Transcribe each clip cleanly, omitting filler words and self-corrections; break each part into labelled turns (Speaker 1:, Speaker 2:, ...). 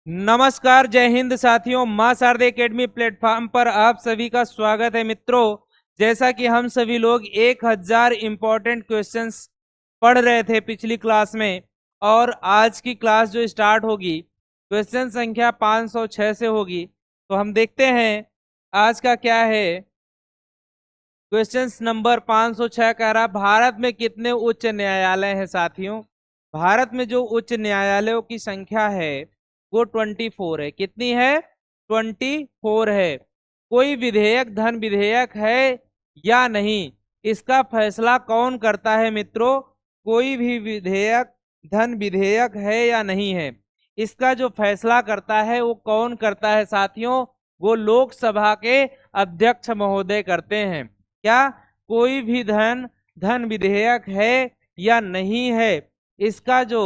Speaker 1: नमस्कार, जय हिंद साथियों। मां शारदा एकेडमी प्लेटफॉर्म पर आप सभी का स्वागत है मित्रों। जैसा कि हम सभी लोग 1000 इंपॉर्टेंट क्वेश्चंस पढ़ रहे थे पिछली क्लास में, और आज की क्लास जो स्टार्ट होगी क्वेश्चन संख्या 506 से होगी। तो हम देखते हैं आज का क्या है। क्वेश्चन नंबर 506 कह रहा, भारत में कितने उच्च न्यायालय हैं साथियों? भारत में जो उच्च न्यायालयों की संख्या है वो 24 है। कितनी है? 24 है। कोई विधेयक धन विधेयक है या नहीं, इसका फैसला कौन करता है मित्रों? कोई भी विधेयक धन विधेयक है या नहीं है, इसका जो फैसला करता है वो कौन करता है साथियों? वो लोकसभा के अध्यक्ष महोदय करते हैं। क्या कोई भी धन विधेयक है या नहीं है, इसका जो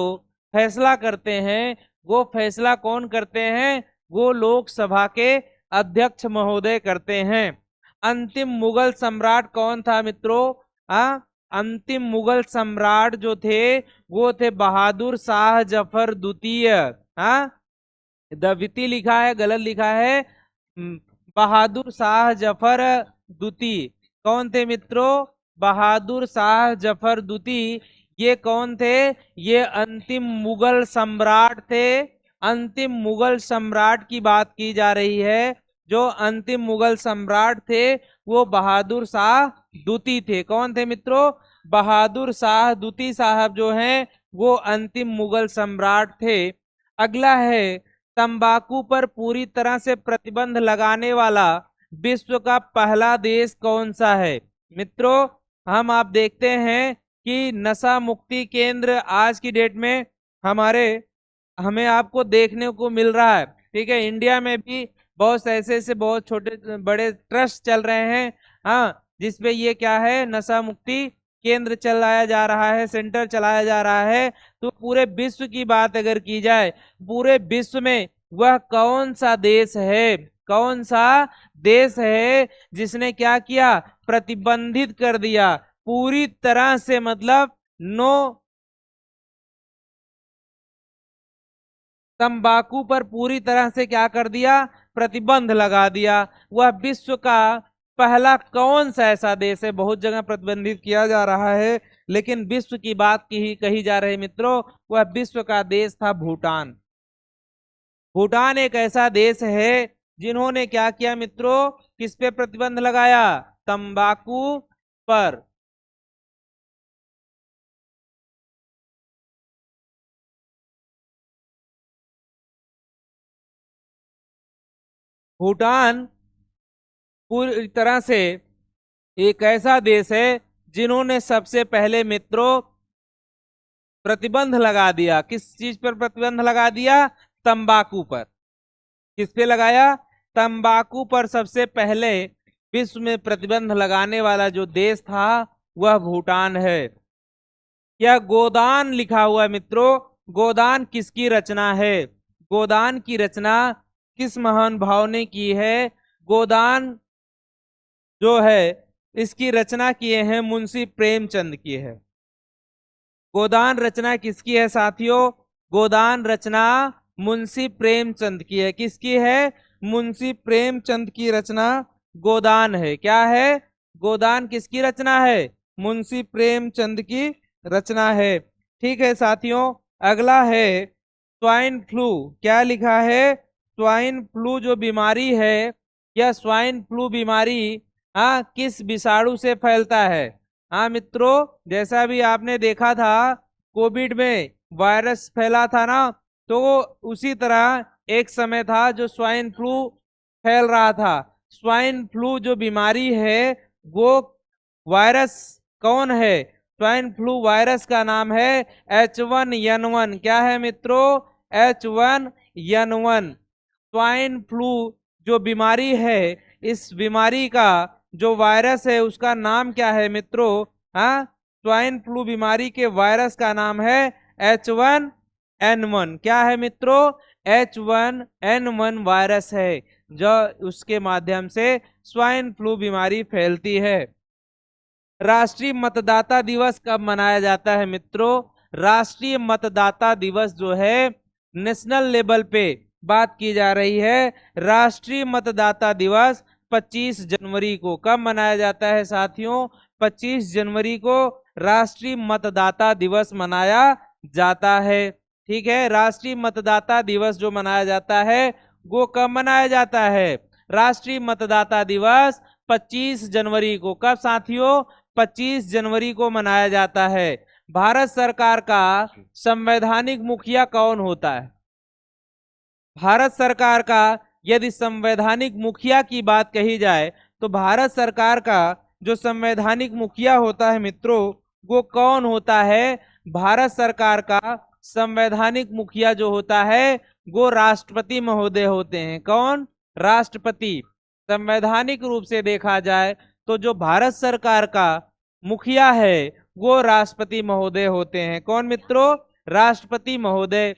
Speaker 1: फैसला करते हैं वो फैसला कौन करते हैं? वो लोकसभा के अध्यक्ष महोदय करते हैं। अंतिम मुगल सम्राट कौन था मित्रों? अंतिम मुगल सम्राट जो थे वो थे बहादुर शाह जफर द्वितीय। द्वितीय लिखा है, गलत लिखा है। बहादुर शाह जफर द्वितीय कौन थे मित्रों? बहादुर शाह जफर द्वितीय ये कौन थे? ये अंतिम मुगल सम्राट थे। अंतिम मुगल सम्राट की बात की जा रही है। जो अंतिम मुगल सम्राट थे वो बहादुर शाह द्वितीय थे। कौन थे मित्रों? बहादुर शाह द्वितीय साहब जो हैं वो अंतिम मुगल सम्राट थे। अगला है, तंबाकू पर पूरी तरह से प्रतिबंध लगाने वाला विश्व का पहला देश कौन सा है मित्रों? हम आप देखते हैं कि नशा मुक्ति केंद्र आज की डेट में हमें आपको देखने को मिल रहा है। ठीक है, इंडिया में भी बहुत ऐसे बहुत छोटे बड़े ट्रस्ट चल रहे हैं, जिसपे ये क्या है, नशा मुक्ति केंद्र चलाया जा रहा है, सेंटर चलाया जा रहा है। तो पूरे विश्व की बात अगर की जाए, पूरे विश्व में वह कौन सा देश है, कौन सा देश है जिसने क्या किया, प्रतिबंधित कर दिया पूरी तरह से, मतलब नो, तंबाकू पर पूरी तरह से क्या कर दिया, प्रतिबंध लगा दिया। वह विश्व का पहला कौन सा ऐसा देश है? बहुत जगह प्रतिबंधित किया जा रहा है, लेकिन विश्व की बात की कही जा रही मित्रों। वह विश्व का देश था भूटान। भूटान एक ऐसा देश है जिन्होंने क्या किया मित्रों, किस पे प्रतिबंध लगाया? तंबाकू पर। भूटान पूरी तरह से एक ऐसा देश है जिन्होंने सबसे पहले मित्रों प्रतिबंध लगा दिया। किस चीज पर प्रतिबंध लगा दिया? तंबाकू पर। किस पे लगाया? तंबाकू पर सबसे पहले विश्व में प्रतिबंध लगाने वाला जो देश था वह भूटान है। यह गोदान लिखा हुआ है मित्रों, गोदान किसकी रचना है? गोदान की रचना किस महान भाव ने की है? गोदान जो है इसकी रचना किए हैं मुंशी प्रेमचंद की है। गोदान रचना किसकी है साथियों? गोदान रचना मुंशी प्रेमचंद की है। किसकी है? मुंशी प्रेमचंद की रचना गोदान है। क्या है? गोदान किसकी रचना है? मुंशी प्रेमचंद की रचना है। ठीक है साथियों, अगला है स्वाइन फ्लू। क्या लिखा है? स्वाइन फ्लू जो बीमारी है, यह स्वाइन फ्लू बीमारी किस विषाणु से फैलता है? मित्रों, जैसा भी आपने देखा था कोविड में वायरस फैला था ना, तो उसी तरह एक समय था जो स्वाइन फ्लू फैल रहा था। स्वाइन फ्लू जो बीमारी है वो वायरस कौन है? स्वाइन फ्लू वायरस का नाम है H1N1। क्या है मित्रों? H1N1। स्वाइन फ्लू जो बीमारी है, इस बीमारी का जो वायरस है उसका नाम क्या है मित्रों? स्वाइन फ्लू बीमारी के वायरस का नाम है H1N1। क्या है मित्रों? H1N1 वायरस है जो उसके माध्यम से स्वाइन फ्लू बीमारी फैलती है। राष्ट्रीय मतदाता दिवस कब मनाया जाता है मित्रों? राष्ट्रीय मतदाता दिवस जो है नेशनल लेवल पे बात की जा रही है राष्ट्रीय मतदाता दिवस 25 जनवरी को। कब मनाया जाता है साथियों? 25 जनवरी को राष्ट्रीय मतदाता दिवस मनाया जाता है। ठीक है, राष्ट्रीय मतदाता दिवस जो मनाया जाता है वो कब मनाया जाता है? राष्ट्रीय मतदाता दिवस 25 जनवरी को। कब साथियों? 25 जनवरी को मनाया जाता है। भारत सरकार का संवैधानिक मुखिया कौन होता है? भारत सरकार का यदि संवैधानिक मुखिया की बात कही जाए तो भारत सरकार का जो संवैधानिक मुखिया होता है मित्रों, वो कौन होता है? भारत सरकार का संवैधानिक मुखिया जो होता है वो राष्ट्रपति महोदय होते हैं। कौन? राष्ट्रपति। संवैधानिक रूप से देखा जाए तो जो भारत सरकार का मुखिया है वो राष्ट्रपति महोदय होते हैं। कौन मित्रों? राष्ट्रपति महोदय।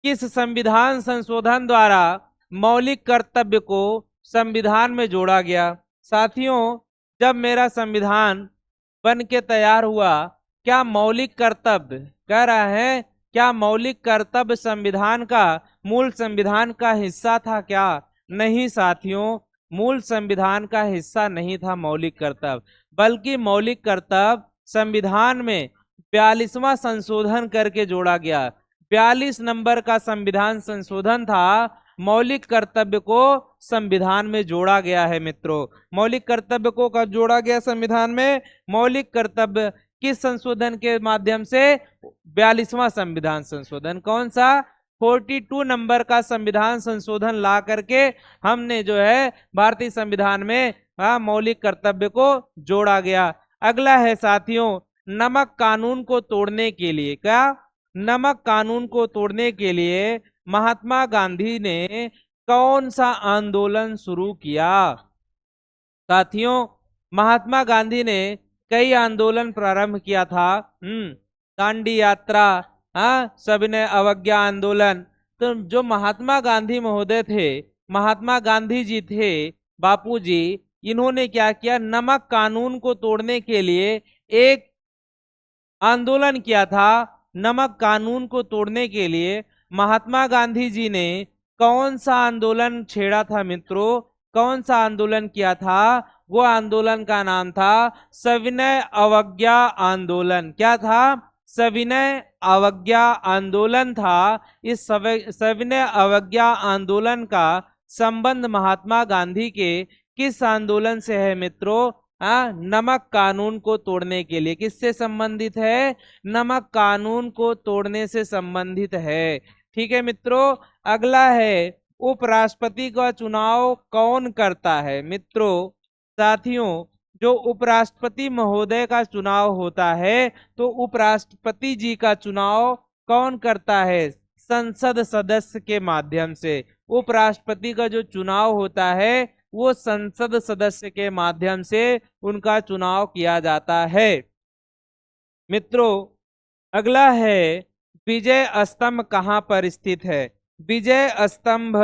Speaker 1: किस संविधान संशोधन द्वारा मौलिक कर्तव्य को संविधान में जोड़ा गया? साथियों, जब मेरा संविधान बन के तैयार हुआ, क्या मौलिक कर्तव्य कह रहा है, क्या मौलिक कर्तव्य संविधान का, मूल संविधान का हिस्सा था क्या? नहीं साथियों, मूल संविधान का हिस्सा नहीं था मौलिक कर्तव्य, बल्कि मौलिक कर्तव्य संविधान में 42वां संशोधन करके जोड़ा गया। 42 नंबर का संविधान संशोधन था, मौलिक कर्तव्य को संविधान में जोड़ा गया है मित्रों। मौलिक कर्तव्य को कब जोड़ा गया संविधान में? मौलिक कर्तव्य किस संशोधन के माध्यम से? 42वां संविधान संशोधन। कौन सा? 42 नंबर का संविधान संशोधन ला करके हमने जो है भारतीय संविधान में मौलिक कर्तव्य को जोड़ा गया। अगला है साथियों, नमक कानून को तोड़ने के लिए, क्या? नमक कानून को तोड़ने के लिए महात्मा गांधी ने कौन सा आंदोलन शुरू किया? साथियों, महात्मा गांधी ने कई आंदोलन प्रारंभ किया था। दांडी यात्रा, सविनय अवज्ञा आंदोलन। तो जो महात्मा गांधी महोदय थे, महात्मा गांधी जी थे, बापू जी, इन्होंने क्या किया? नमक कानून को तोड़ने के लिए एक आंदोलन किया था। नमक कानून को तोड़ने के लिए महात्मा गांधी जी ने कौन सा आंदोलन छेड़ा था मित्रों? कौन सा आंदोलन किया था? वो आंदोलन का नाम था सविनय अवज्ञा आंदोलन। क्या था? सविनय अवज्ञा आंदोलन था। इस सविनय अवज्ञा आंदोलन का संबंध महात्मा गांधी के किस आंदोलन से है मित्रों? नमक कानून को तोड़ने के लिए। किससे संबंधित है? नमक कानून को तोड़ने से संबंधित है। ठीक है मित्रों, अगला है उपराष्ट्रपति का चुनाव कौन करता है? मित्रों, साथियों, जो उपराष्ट्रपति महोदय का चुनाव होता है तो उपराष्ट्रपति जी का चुनाव कौन करता है? संसद सदस्य के माध्यम से। उपराष्ट्रपति का जो चुनाव होता है वो संसद सदस्य के माध्यम से उनका चुनाव किया जाता है। मित्रों, अगला है विजय स्तंभ कहाँ पर स्थित है? विजय स्तंभ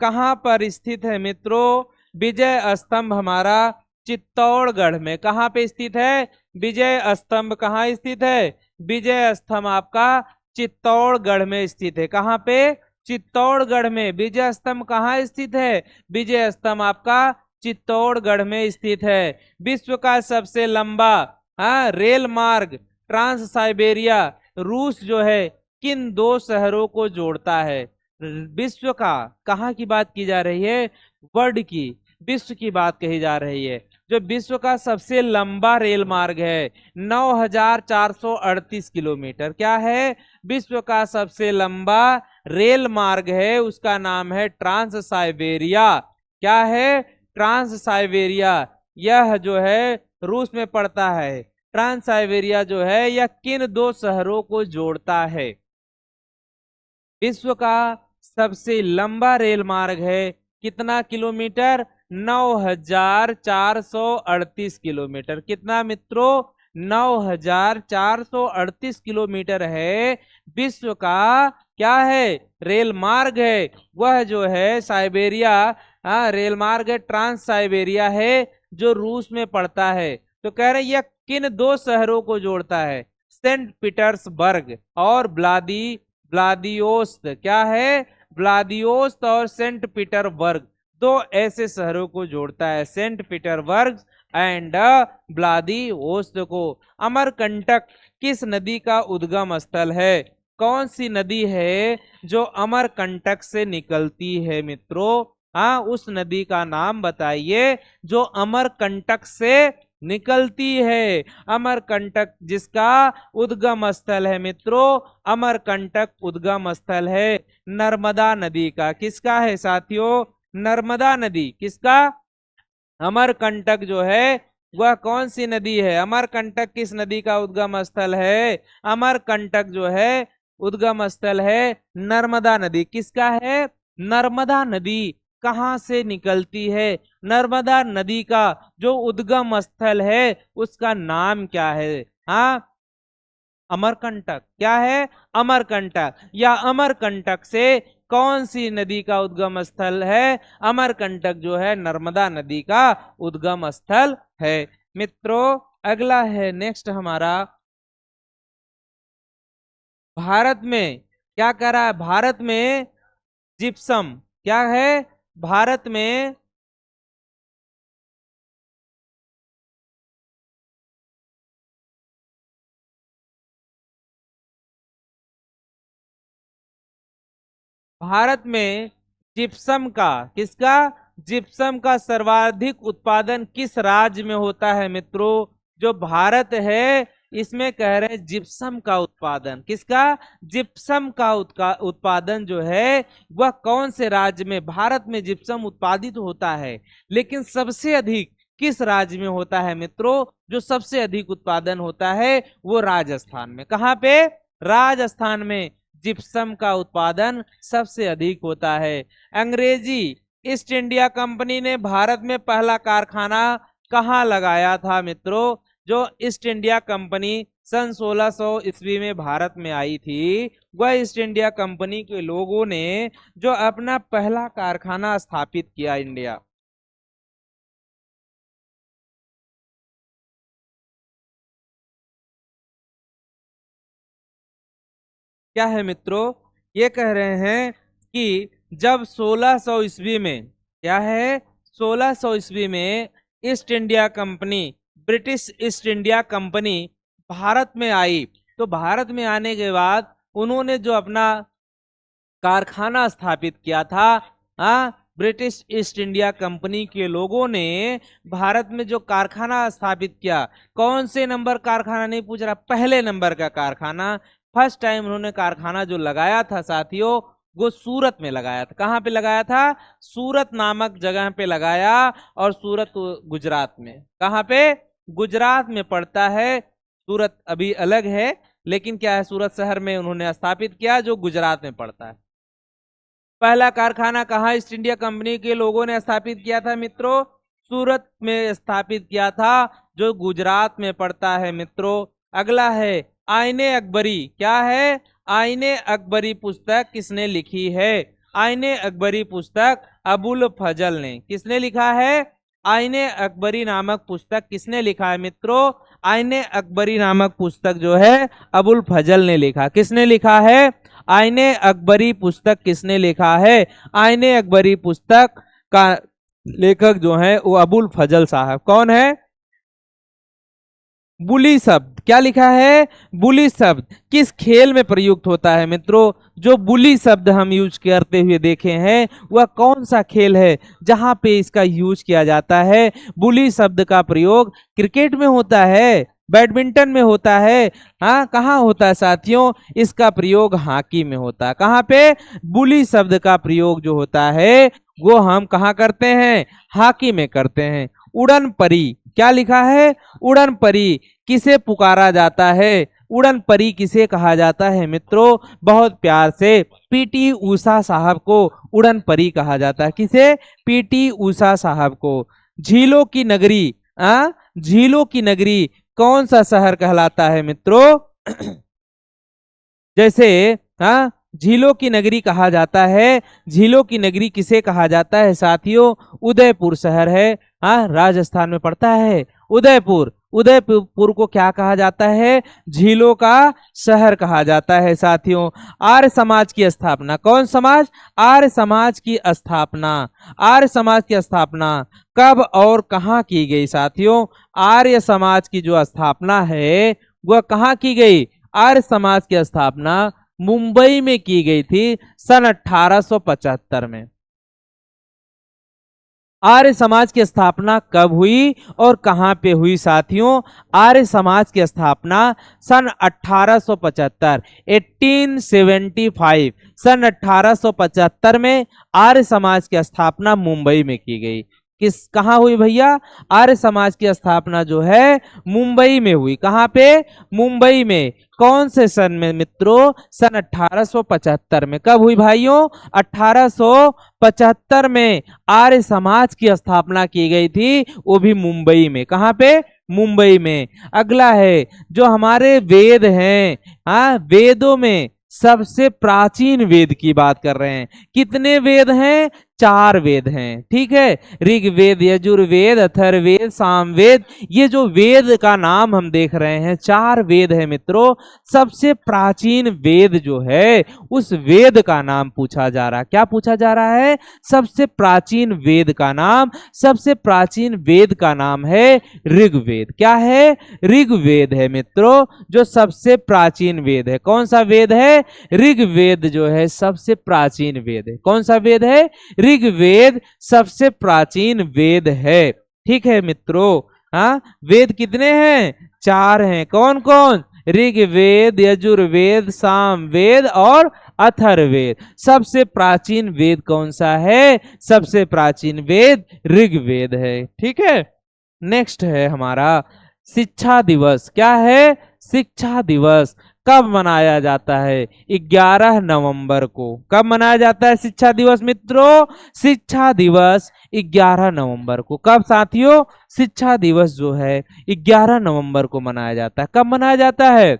Speaker 1: कहाँ पर स्थित है मित्रों? विजय स्तंभ हमारा चित्तौड़गढ़ में। कहाँ पे स्थित है? विजय स्तंभ कहाँ स्थित है? विजय स्तंभ आपका चित्तौड़गढ़ में स्थित है। कहाँ पे? चित्तौड़गढ़ में। विजय स्तंभ कहाँ स्थित है? विजय स्तंभ आपका चित्तौड़गढ़ में स्थित है। विश्व का सबसे लंबा रेल मार्ग ट्रांस साइबेरिया रूस जो है किन दो शहरों को जोड़ता है? विश्व का, कहाँ की बात की जा रही है? वर्ल्ड की, विश्व की बात कही जा रही है। जो विश्व का सबसे लंबा रेल मार्ग है 9438 किलोमीटर। क्या है? विश्व का सबसे लंबा रेल मार्ग है, उसका नाम है ट्रांस साइबेरिया। क्या है? Trans Siberia. यह जो है रूस में पड़ता है। ट्रांस साइबेरिया जो है यह किन दो शहरों को जोड़ता है? विश्व का सबसे लंबा रेल मार्ग है, कितना किलोमीटर? 9438 किलोमीटर। कितना मित्रों? 9438 किलोमीटर है। विश्व का क्या है? रेल मार्ग है। वह जो है साइबेरिया रेल मार्ग है, ट्रांस साइबेरिया है, जो रूस में पड़ता है। तो कह रहे यह किन दो शहरों को जोड़ता है? सेंट पीटर्सबर्ग और व्लादिवोस्तोक, क्या है, व्लादिवोस्तोक और सेंट पीटर्सबर्ग, दो ऐसे शहरों को जोड़ता है, सेंट पीटर्सबर्ग एंड व्लादिवोस्तोक को। अमरकंटक किस नदी का उद्गम स्थल है? कौन सी नदी है जो अमरकंटक से निकलती है मित्रों? हाँ, उस नदी का नाम बताइए जो अमरकंटक से निकलती है। अमरकंटक जिसका उद्गम स्थल है मित्रों, अमरकंटक उद्गम स्थल है नर्मदा नदी का। किसका है साथियों? नर्मदा नदी। किसका? अमरकंटक जो है वह कौन सी नदी है? अमरकंटक किस नदी का उद्गम स्थल है? अमरकंटक जो है उद्गम स्थल है नर्मदा नदी। किसका है? नर्मदा नदी। कहां से निकलती है? नर्मदा नदी का जो उद्गम स्थल है उसका नाम क्या है? हाँ, अमरकंटक। क्या है? अमरकंटक। या अमरकंटक से कौन सी नदी का उद्गम स्थल है? अमरकंटक जो है नर्मदा नदी का उद्गम स्थल है। मित्रों अगला है नेक्स्ट हमारा, भारत में क्या कह रहा है? भारत में जिप्सम क्या है? भारत में भारत में जिप्सम का, किसका? जिप्सम का सर्वाधिक उत्पादन किस राज्य में होता है मित्रों? जो भारत है इसमें कह रहे हैं जिप्सम का उत्पादन। किसका? जिप्सम का उत्पादन जो है वह कौन से राज्य में? भारत में जिप्सम उत्पादित होता है, लेकिन सबसे अधिक किस राज्य में होता है मित्रों? जो सबसे अधिक उत्पादन होता है वो राजस्थान में। कहां पे? राजस्थान में जिप्सम का उत्पादन सबसे अधिक होता है। अंग्रेजी ईस्ट इंडिया कंपनी ने भारत में पहला कारखाना कहाँ लगाया था मित्रों? जो ईस्ट इंडिया कंपनी सन 1600 ईस्वी में भारत में आई थी, वह ईस्ट इंडिया कंपनी के लोगों ने जो अपना पहला कारखाना स्थापित किया इंडिया, क्या है मित्रों? ये कह रहे हैं कि जब 1600 ईस्वी में, क्या है, 1600 ईस्वी में east India company, British east India company Bharat में आई, तो भारत में आने के बाद उन्होंने जो अपना कारखाना स्थापित किया था, ब्रिटिश ईस्ट इंडिया कंपनी के लोगों ने भारत में जो कारखाना स्थापित किया, कौन से नंबर कारखाना नहीं पूछ रहा, पहले नंबर का कारखाना, फर्स्ट टाइम उन्होंने कारखाना जो लगाया था साथियों वो सूरत में लगाया था। कहाँ पे लगाया था? सूरत नामक जगह पे लगाया, और सूरत गुजरात में। कहाँ पे? गुजरात में पड़ता है। सूरत अभी अलग है, लेकिन क्या है, सूरत शहर में उन्होंने स्थापित किया जो गुजरात में पड़ता है। पहला कारखाना कहाँ ईस्ट इंडिया कंपनी के लोगों ने स्थापित किया था मित्रों? सूरत में स्थापित किया था जो गुजरात में पड़ता है मित्रों। अगला है आईने अकबरी। क्या है? आईने अकबरी पुस्तक किसने लिखी है? आईने अकबरी पुस्तक अबुल फजल ने। किसने लिखा है? आईने अकबरी नामक पुस्तक किसने लिखा है मित्रों? आईने अकबरी नामक पुस्तक जो है अबुल फजल ने लिखा। किसने लिखा है? आईने अकबरी पुस्तक किसने लिखा है? आईने अकबरी पुस्तक का लेखक जो है वो अबुल फजल साहब। कौन है? बुली शब्द। क्या लिखा है? बुली शब्द किस खेल में प्रयुक्त होता है मित्रों? जो बुली शब्द हम यूज करते हुए देखे हैं वह कौन सा खेल है जहां पे इसका यूज किया जाता है? बुली शब्द का प्रयोग क्रिकेट में होता है, बैडमिंटन में होता है। हाँ, कहाँ होता है साथियों? इसका प्रयोग हॉकी में होता है। कहाँ पे? बुली शब्द का प्रयोग जो होता है वो हम कहाँ करते हैं? हॉकी में करते हैं। उड़न परी। क्या लिखा है? उड़न परी किसे पुकारा जाता है? उड़न परी किसे कहा जाता है मित्रों? बहुत प्यार से पीटी उषा साहब को उड़न परी कहा जाता है। किसे? पीटी उषा साहब को। झीलों की नगरी, झीलों की नगरी कौन सा शहर कहलाता है मित्रों? जैसे झीलों की नगरी कहा जाता है। झीलों की नगरी किसे कहा जाता है साथियों? उदयपुर शहर है, राजस्थान में पड़ता है। उदयपुर। उदयपुर को क्या कहा जाता है? झीलों का शहर कहा जाता है साथियों। आर्य समाज की स्थापना, कौन समाज? आर्य समाज की स्थापना। आर्य समाज की स्थापना कब और कहां की गई साथियों? आर्य समाज की जो स्थापना है वह कहां की गई? आर्य समाज की स्थापना मुंबई में की गई थी सन 1875 में। आर्य समाज की स्थापना कब हुई और कहां पे हुई साथियों? आर्य समाज की स्थापना सन 1875, 1875, सन 1875 में आर्य समाज की स्थापना मुंबई में की गई। कहां हुई भैया? आर्य समाज की स्थापना जो है मुंबई में हुई। कहां पे? मुंबई में। कौन से सन में मित्रों? सन 1875 में। कब हुई भाइयों? 1875 में आर्य समाज की स्थापना की गई थी, वो भी मुंबई में। कहां पे? मुंबई में। अगला है जो हमारे वेद हैं, हाँ, वेदों में सबसे प्राचीन वेद की बात कर रहे हैं। कितने वेद हैं? 4 वेद हैं। ठीक है, ऋग्वेद, यजुर्वेद, अथर्ववेद, सामवेद। ये जो वेद का नाम हम देख रहे हैं 4 वेद है मित्रों। सबसे प्राचीन वेद जो है उस वेद का नाम पूछा जा रहा है। क्या पूछा जा रहा है? सबसे प्राचीन वेद का नाम। सबसे प्राचीन वेद का नाम है ऋग्वेद। क्या है? ऋग्वेद है मित्रों, जो सबसे प्राचीन वेद है। कौन सा वेद है? ऋग्वेद जो है सबसे प्राचीन वेद है। कौन सा वेद है? ऋग्वेद सबसे प्राचीन वेद है। ठीक है मित्रों, हाँ, वेद कितने हैं? 4 हैं। कौन कौन? ऋग्वेद, यजुर्वेद, सामवेद और अथर्ववेद। सबसे प्राचीन वेद कौन सा है? सबसे प्राचीन वेद ऋग्वेद है। ठीक है, नेक्स्ट है हमारा शिक्षा दिवस। क्या है? शिक्षा दिवस कब मनाया जाता है? 11 नवंबर को। कब मनाया जाता है शिक्षा दिवस मित्रों? शिक्षा दिवस 11 नवंबर को। कब साथियों? शिक्षा दिवस जो है 11 नवंबर को मनाया जाता है। कब मनाया जाता है?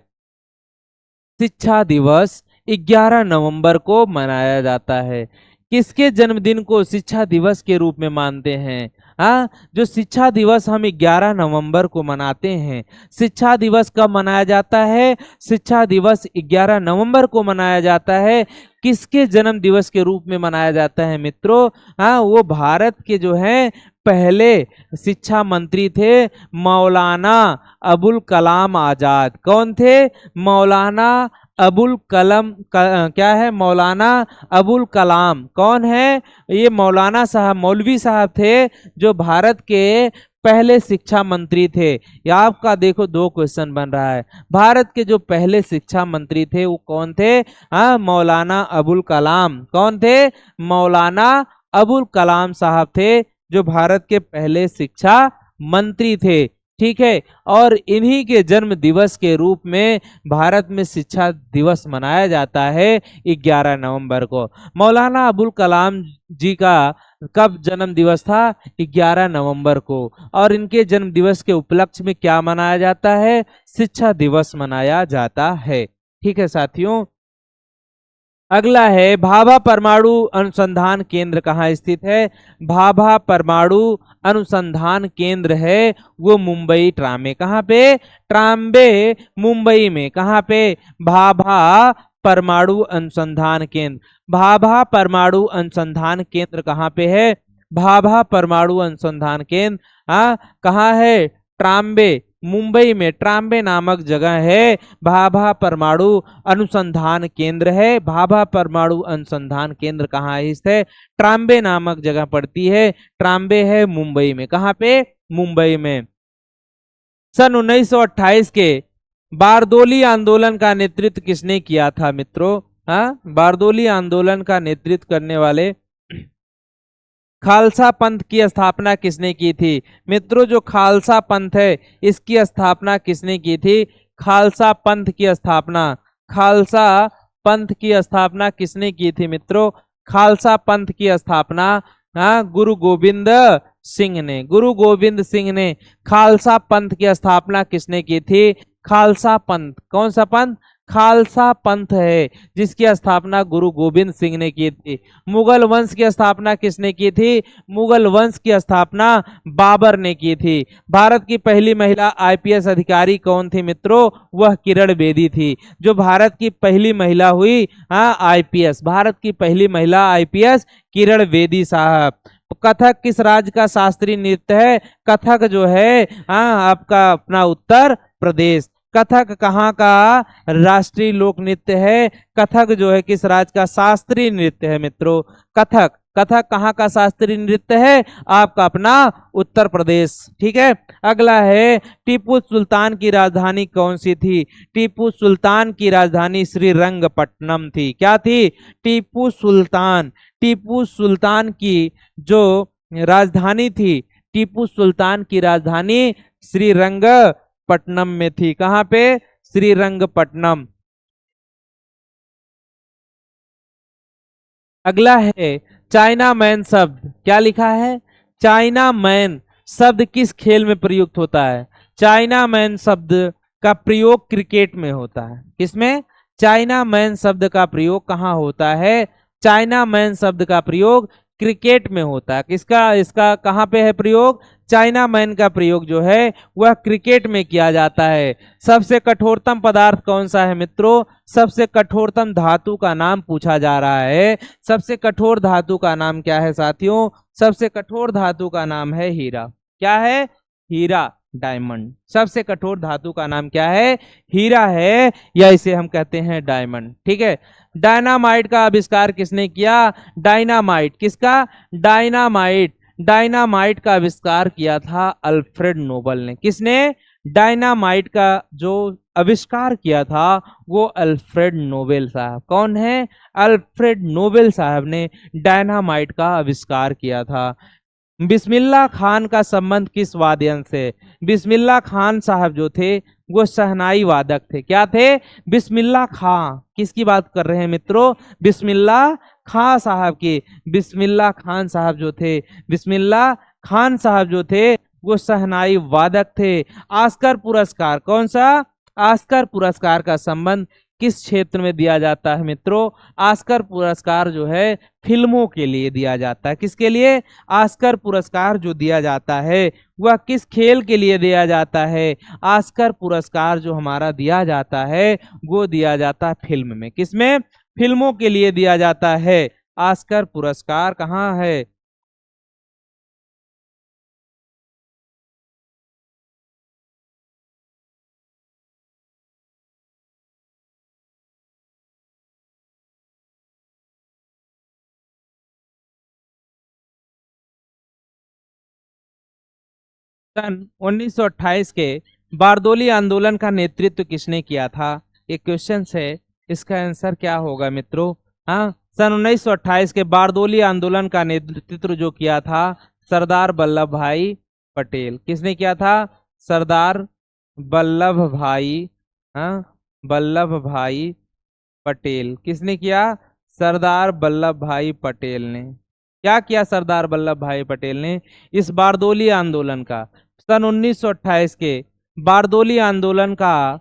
Speaker 1: शिक्षा दिवस 11 नवंबर को मनाया जाता है। किसके जन्मदिन को शिक्षा दिवस के रूप में मानते हैं? हाँ, जो शिक्षा दिवस हम 11 नवंबर को मनाते हैं। शिक्षा दिवस कब मनाया जाता है? शिक्षा दिवस 11 नवंबर को मनाया जाता है। किसके जन्म दिवस के रूप में मनाया जाता है मित्रों? हाँ, वो भारत के जो हैं पहले शिक्षा मंत्री थे, मौलाना अबुल कलाम आजाद। कौन थे? मौलाना अबुल कलाम। क्या है? मौलाना अबुल कलाम। कौन है ये? मौलाना साहब, मौलवी साहब थे, जो भारत के पहले शिक्षा मंत्री थे। या आपका देखो 2 क्वेश्चन बन रहा है। भारत के जो पहले शिक्षा मंत्री थे वो कौन थे? हाँ, मौलाना अबुल कलाम। कौन थे? मौलाना अबुल कलाम साहब थे, जो भारत के पहले शिक्षा मंत्री थे। ठीक है, और इन्हीं के जन्म दिवस के रूप में भारत में शिक्षा दिवस मनाया जाता है 11 नवंबर को। मौलाना अबुल कलाम जी का कब जन्म दिवस था? 11 नवंबर को। और इनके जन्म दिवस के उपलक्ष्य में क्या मनाया जाता है? शिक्षा दिवस मनाया जाता है। ठीक है साथियों, अगला है भाभा परमाणु अनुसंधान केंद्र कहाँ स्थित है? भाभा परमाणु अनुसंधान केंद्र है वो मुंबई ट्रामे। कहाँ पे? ट्राम्बे, मुंबई में। कहाँ पे? भाभा परमाणु अनुसंधान केंद्र। भाभा परमाणु अनुसंधान केंद्र कहाँ पे है? भाभा परमाणु अनुसंधान केंद्र, हाँ, कहाँ है? ट्राम्बे, मुंबई में। ट्राम्बे नामक जगह है, भाभा परमाणु अनुसंधान केंद्र है। भाभा परमाणु अनुसंधान केंद्र कहाँ स्थित है? ट्राम्बे नामक जगह पड़ती है। ट्राम्बे है मुंबई में। कहाँ पे? मुंबई में। सन 1928 के बारदोली आंदोलन का नेतृत्व किसने किया था मित्रों? हाँ, बारदोली आंदोलन का नेतृत्व करने वाले खालसा पंथ की स्थापना किसने की थी मित्रों? जो खालसा पंथ है इसकी स्थापना किसने की थी? खालसा पंथ की स्थापना, खालसा पंथ की स्थापना किसने की थी मित्रों? खालसा पंथ की स्थापना, हाँ, गुरु गोविंद सिंह ने। गुरु गोविंद सिंह ने खालसा पंथ की स्थापना किसने की थी? खालसा पंथ। कौन सा पंथ? खालसा पंथ है जिसकी स्थापना गुरु गोविंद सिंह ने की थी। मुगल वंश की स्थापना किसने की थी? मुगल वंश की स्थापना बाबर ने की थी। भारत की पहली महिला आईपीएस अधिकारी कौन थी मित्रों? वह किरण बेदी थी, जो भारत की पहली महिला हुई आईपीएस। भारत की पहली महिला आईपीएस किरण बेदी साहब। कथक किस राज्य का शास्त्रीय नृत्य है? कथक जो है आपका अपना उत्तर प्रदेश। कथक कहाँ का राष्ट्रीय लोक नृत्य है? कथक जो है किस राज्य का शास्त्रीय नृत्य है मित्रों? कथक। कथक कहाँ का शास्त्रीय नृत्य है? आपका अपना उत्तर प्रदेश। ठीक है, अगला है टीपू सुल्तान की राजधानी कौन सी थी? टीपू सुल्तान की राजधानी श्रीरंगपट्टनम थी। क्या थी? टीपू सुल्तान की जो राजधानी थी, टीपू सुल्तान की राजधानी श्रीरंगपट्टनम में थी। कहां पे? श्रीरंगपट्टनम। अगला है चाइना मैन शब्द। क्या लिखा है? चाइना मैन शब्द किस खेल में प्रयुक्त होता है? चाइना मैन शब्द का प्रयोग क्रिकेट में होता है। किसमें? चाइना मैन शब्द का प्रयोग कहाँ होता है? चाइना मैन शब्द का प्रयोग क्रिकेट में होता है। किसका, इसका कहाँ पे है प्रयोग? चाइना मैन का प्रयोग जो है वह क्रिकेट में किया जाता है। सबसे कठोरतम पदार्थ कौन सा है मित्रों? सबसे कठोरतम धातु का नाम पूछा जा रहा है। सबसे कठोर धातु का नाम क्या है साथियों? सबसे कठोर धातु का नाम है हीरा। क्या है? हीरा, डायमंड। सबसे कठोर धातु का नाम क्या है? हीरा है, या इसे हम कहते हैं डायमंड। ठीक है। डायनामाइट का आविष्कार किसने किया? डायनामाइट। किसका? डायनामाइट। डायनामाइट का आविष्कार किया था अल्फ्रेड नोबल ने। किसने? डायनामाइट का जो आविष्कार किया था वो अल्फ्रेड नोबेल साहब। कौन है? अल्फ्रेड नोबेल साहब ने डायनामाइट का आविष्कार किया था। बिस्मिल्लाह खान का संबंध किस वाद्ययंत्र से? बिस्मिल्लाह खान साहब जो थे वो शहनाई वादक थे। क्या थे? बिस्मिल्लाह खान। किसकी बात कर रहे हैं मित्रों? बिस्मिल्लाह खान साहब की। बिस्मिल्लाह खान साहब जो थे, बिस्मिल्लाह खान साहब जो थे वो शहनाई वादक थे। ऑस्कर पुरस्कार कौन सा? ऑस्कर पुरस्कार का संबंध किस क्षेत्र में दिया जाता है मित्रों? ऑस्कर पुरस्कार जो है फिल्मों के लिए दिया जाता है। किसके लिए? ऑस्कर पुरस्कार जो दिया जाता है वह किस खेल के लिए दिया जाता है? ऑस्कर पुरस्कार जो हमारा दिया जाता है वो दिया जाता है फिल्म में। किसमें? फिल्मों के लिए दिया जाता है। ऑस्कर पुरस्कार कहाँ है? सन 1928 के बारदोली आंदोलन का नेतृत्व किसने किया था? एक क्वेश्चन है, इसका आंसर क्या होगा मित्रों? हाँ, सन 1928 के बारदोली आंदोलन का नेतृत्व जो किया था सरदार वल्लभ भाई पटेल। किसने किया था? सरदार वल्लभ भाई, हाँ, वल्लभ भाई पटेल। किसने किया? सरदार वल्लभ भाई पटेल ने। क्या किया सरदार वल्लभ भाई पटेल ने? इस बारदोली आंदोलन का, सन 1928 के बारदोली आंदोलन का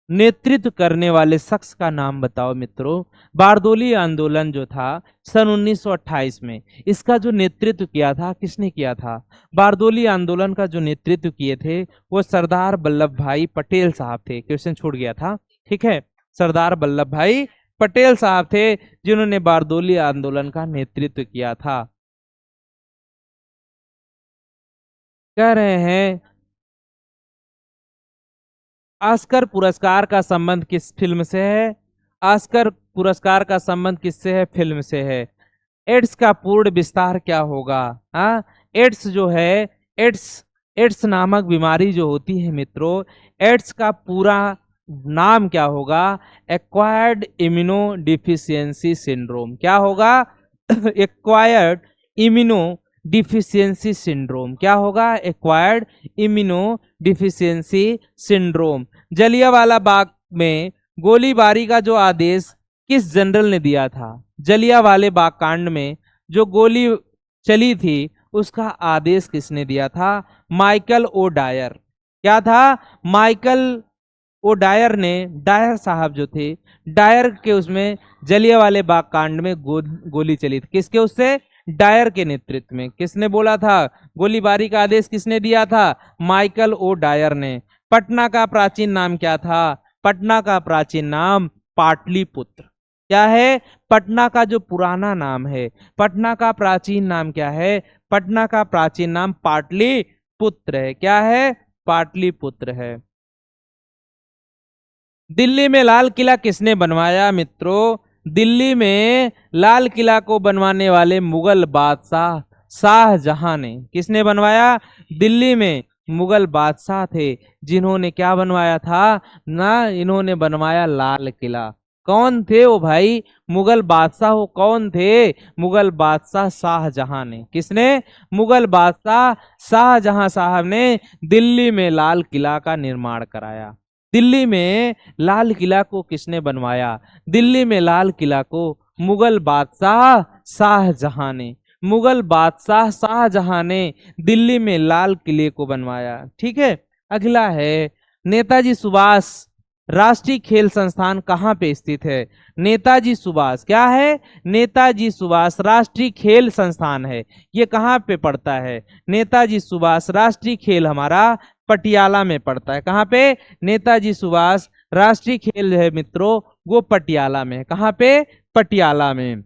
Speaker 1: नेतृत्व करने वाले शख्स का नाम बताओ मित्रों। बारदोली आंदोलन जो था सन 1928 में, इसका जो नेतृत्व किया था किसने किया था? बारदोली आंदोलन का जो नेतृत्व किए थे वो सरदार वल्लभ भाई पटेल साहब थे। क्वेश्चन छूट गया था। ठीक है, सरदार वल्लभ भाई पटेल साहब थे जिन्होंने बारदोली आंदोलन का नेतृत्व किया था। कह रहे हैं ऑस्कर पुरस्कार का संबंध किस फिल्म से है? ऑस्कर पुरस्कार का संबंध किससे है? फिल्म से है। एड्स का पूर्ण विस्तार क्या होगा? हाँ, एड्स जो है, एड्स एड्स नामक बीमारी जो होती है मित्रों, एड्स का पूरा नाम क्या होगा? Acquired immuno deficiency syndrome. क्या होगा? Acquired immuno deficiency syndrome. क्या होगा? Acquired immuno deficiency syndrome. Jallianwala Bagh में गोलीबारी का जो आदेश किस जनरल ने दिया था? जलियांवाले बाग कांड में जो गोली चली थी उसका आदेश किसने दिया था? Michael O Dwyer. क्या था? माइकल वो डायर साहब जो थे, डायर के उसमें जलियांवाले बाग कांड में गोली चली थी। किसके? उससे डायर के नेतृत्व में। किसने बोला था? गोलीबारी का आदेश किसने दिया था? माइकल ओ डायर ने। पटना का प्राचीन नाम क्या था? पटना का प्राचीन नाम पाटलिपुत्र। क्या है? पटना का जो पुराना नाम है, पटना का प्राचीन नाम क्या है? पटना का प्राचीन नाम पाटलिपुत्र है। क्या है? पाटलिपुत्र है। दिल्ली में लाल किला किसने बनवाया मित्रों? दिल्ली में लाल किला को बनवाने वाले मुगल बादशाह शाहजहां ने। किसने बनवाया? दिल्ली में मुगल बादशाह थे, जिन्होंने क्या बनवाया था ना? इन्होंने बनवाया लाल किला। कौन थे वो भाई? मुगल बादशाह। वो कौन थे? मुगल बादशाह शाहजहां ने। किसने? मुगल बादशाह शाहजहां साहब ने दिल्ली में लाल किला का निर्माण कराया। दिल्ली में लाल किला को किसने बनवाया? दिल्ली में लाल किला को मुगल बादशाह शाहजहां ने। मुगल बादशाह शाहजहां ने दिल्ली में लाल किले को बनवाया। ठीक है। अगला है, नेताजी सुभाष राष्ट्रीय खेल संस्थान कहाँ पे स्थित है? नेताजी सुभाष क्या है? नेताजी सुभाष राष्ट्रीय खेल संस्थान है। ये कहाँ पे पड़ता है? नेताजी सुभाष राष्ट्रीय खेल हमारा पटियाला में पड़ता है। कहाँ पे? नेताजी सुभाष राष्ट्रीय खेल है मित्रों, वो पटियाला में। कहाँ पे? पटियाला में।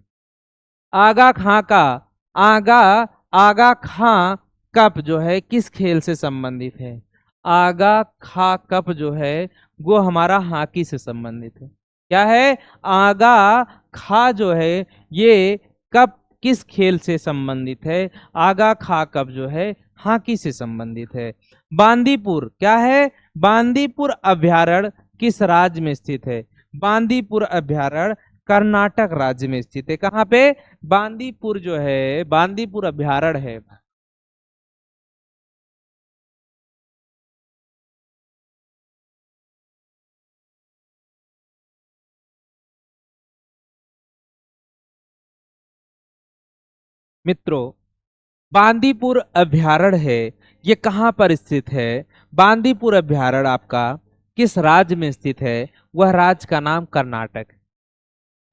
Speaker 1: आगा खां का आगा आगा खां कप जो है किस खेल से संबंधित है? आगा खा कप जो है वो हमारा हॉकी से संबंधित है। क्या है? आगा खा जो है ये कप किस खेल से संबंधित है? आगा खा कप जो है हॉकी से संबंधित है। बांदीपुर क्या है? बांदीपुर अभ्यारण्य किस राज्य में स्थित है? बांदीपुर अभ्यारण्य कर्नाटक राज्य में स्थित है। कहाँ पे? बांदीपुर जो है, बांदीपुर अभ्यारण्य है। मित्रों, बांदीपुर अभ्यारण्य है, ये कहाँ पर स्थित है? बांदीपुर अभ्यारण्य आपका किस राज्य में स्थित है? वह राज्य का नाम कर्नाटक।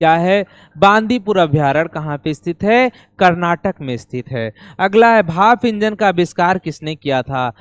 Speaker 1: क्या है? बांदीपुर अभ्यारण्य कहाँ पे स्थित है? कर्नाटक में स्थित है। अगला है, भाप इंजन का आविष्कार किसने किया था?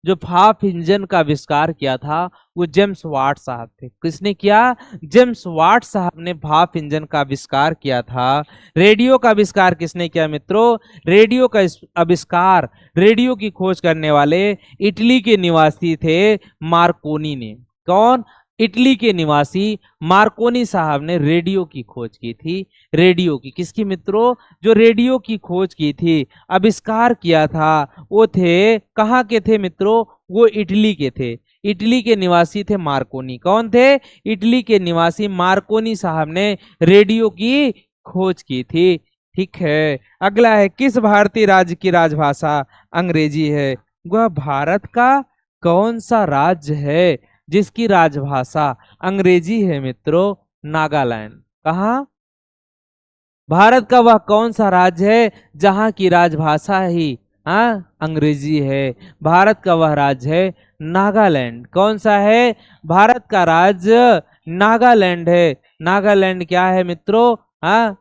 Speaker 1: भाप इंजन का आविष्कार किया था वो जेम्स वाट साहब थे। किसने किया? जेम्स वाट साहब ने भाप इंजन का आविष्कार किया था। रेडियो का आविष्कार किसने किया मित्रों? रेडियो का आविष्कार, रेडियो की खोज करने वाले इटली के निवासी थे मार्कोनी ने। कौन? इटली के निवासी मार्कोनी साहब ने रेडियो की खोज की थी। रेडियो की किसकी मित्रों? जो रेडियो की खोज की थी, आविष्कार किया था, वो थे कहाँ के थे मित्रों? वो इटली के थे। इटली के निवासी थे मार्कोनी। कौन थे? इटली के निवासी मार्कोनी साहब ने रेडियो की खोज की थी। ठीक है। अगला है, किस भारतीय राज्य की राजभाषा अंग्रेजी है? वह भारत का कौन सा राज्य है जिसकी राजभाषा अंग्रेजी है मित्रों? नागालैंड। कहाँ? भारत का वह कौन सा राज्य है जहां की राजभाषा ही अंग्रेजी है? भारत का वह राज्य है नागालैंड। कौन सा है? भारत का राज्य नागालैंड है। नागालैंड क्या है मित्रों?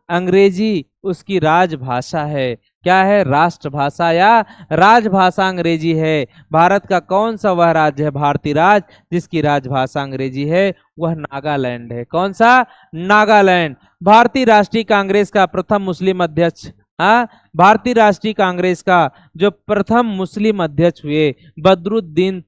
Speaker 1: अंग्रेजी उसकी राजभाषा है। क्या है? राष्ट्रभाषा या राजभाषा अंग्रेजी है। भारत का कौन सा वह राज्य है, भारतीय राज्य, जिसकी राजभाषा अंग्रेजी है? वह नागालैंड है। कौन सा? नागालैंड। भारतीय राष्ट्रीय कांग्रेस का प्रथम मुस्लिम अध्यक्ष, भारतीय राष्ट्रीय कांग्रेस का जो प्रथम मुस्लिम अध्यक्ष हुए बदरुद्दीन।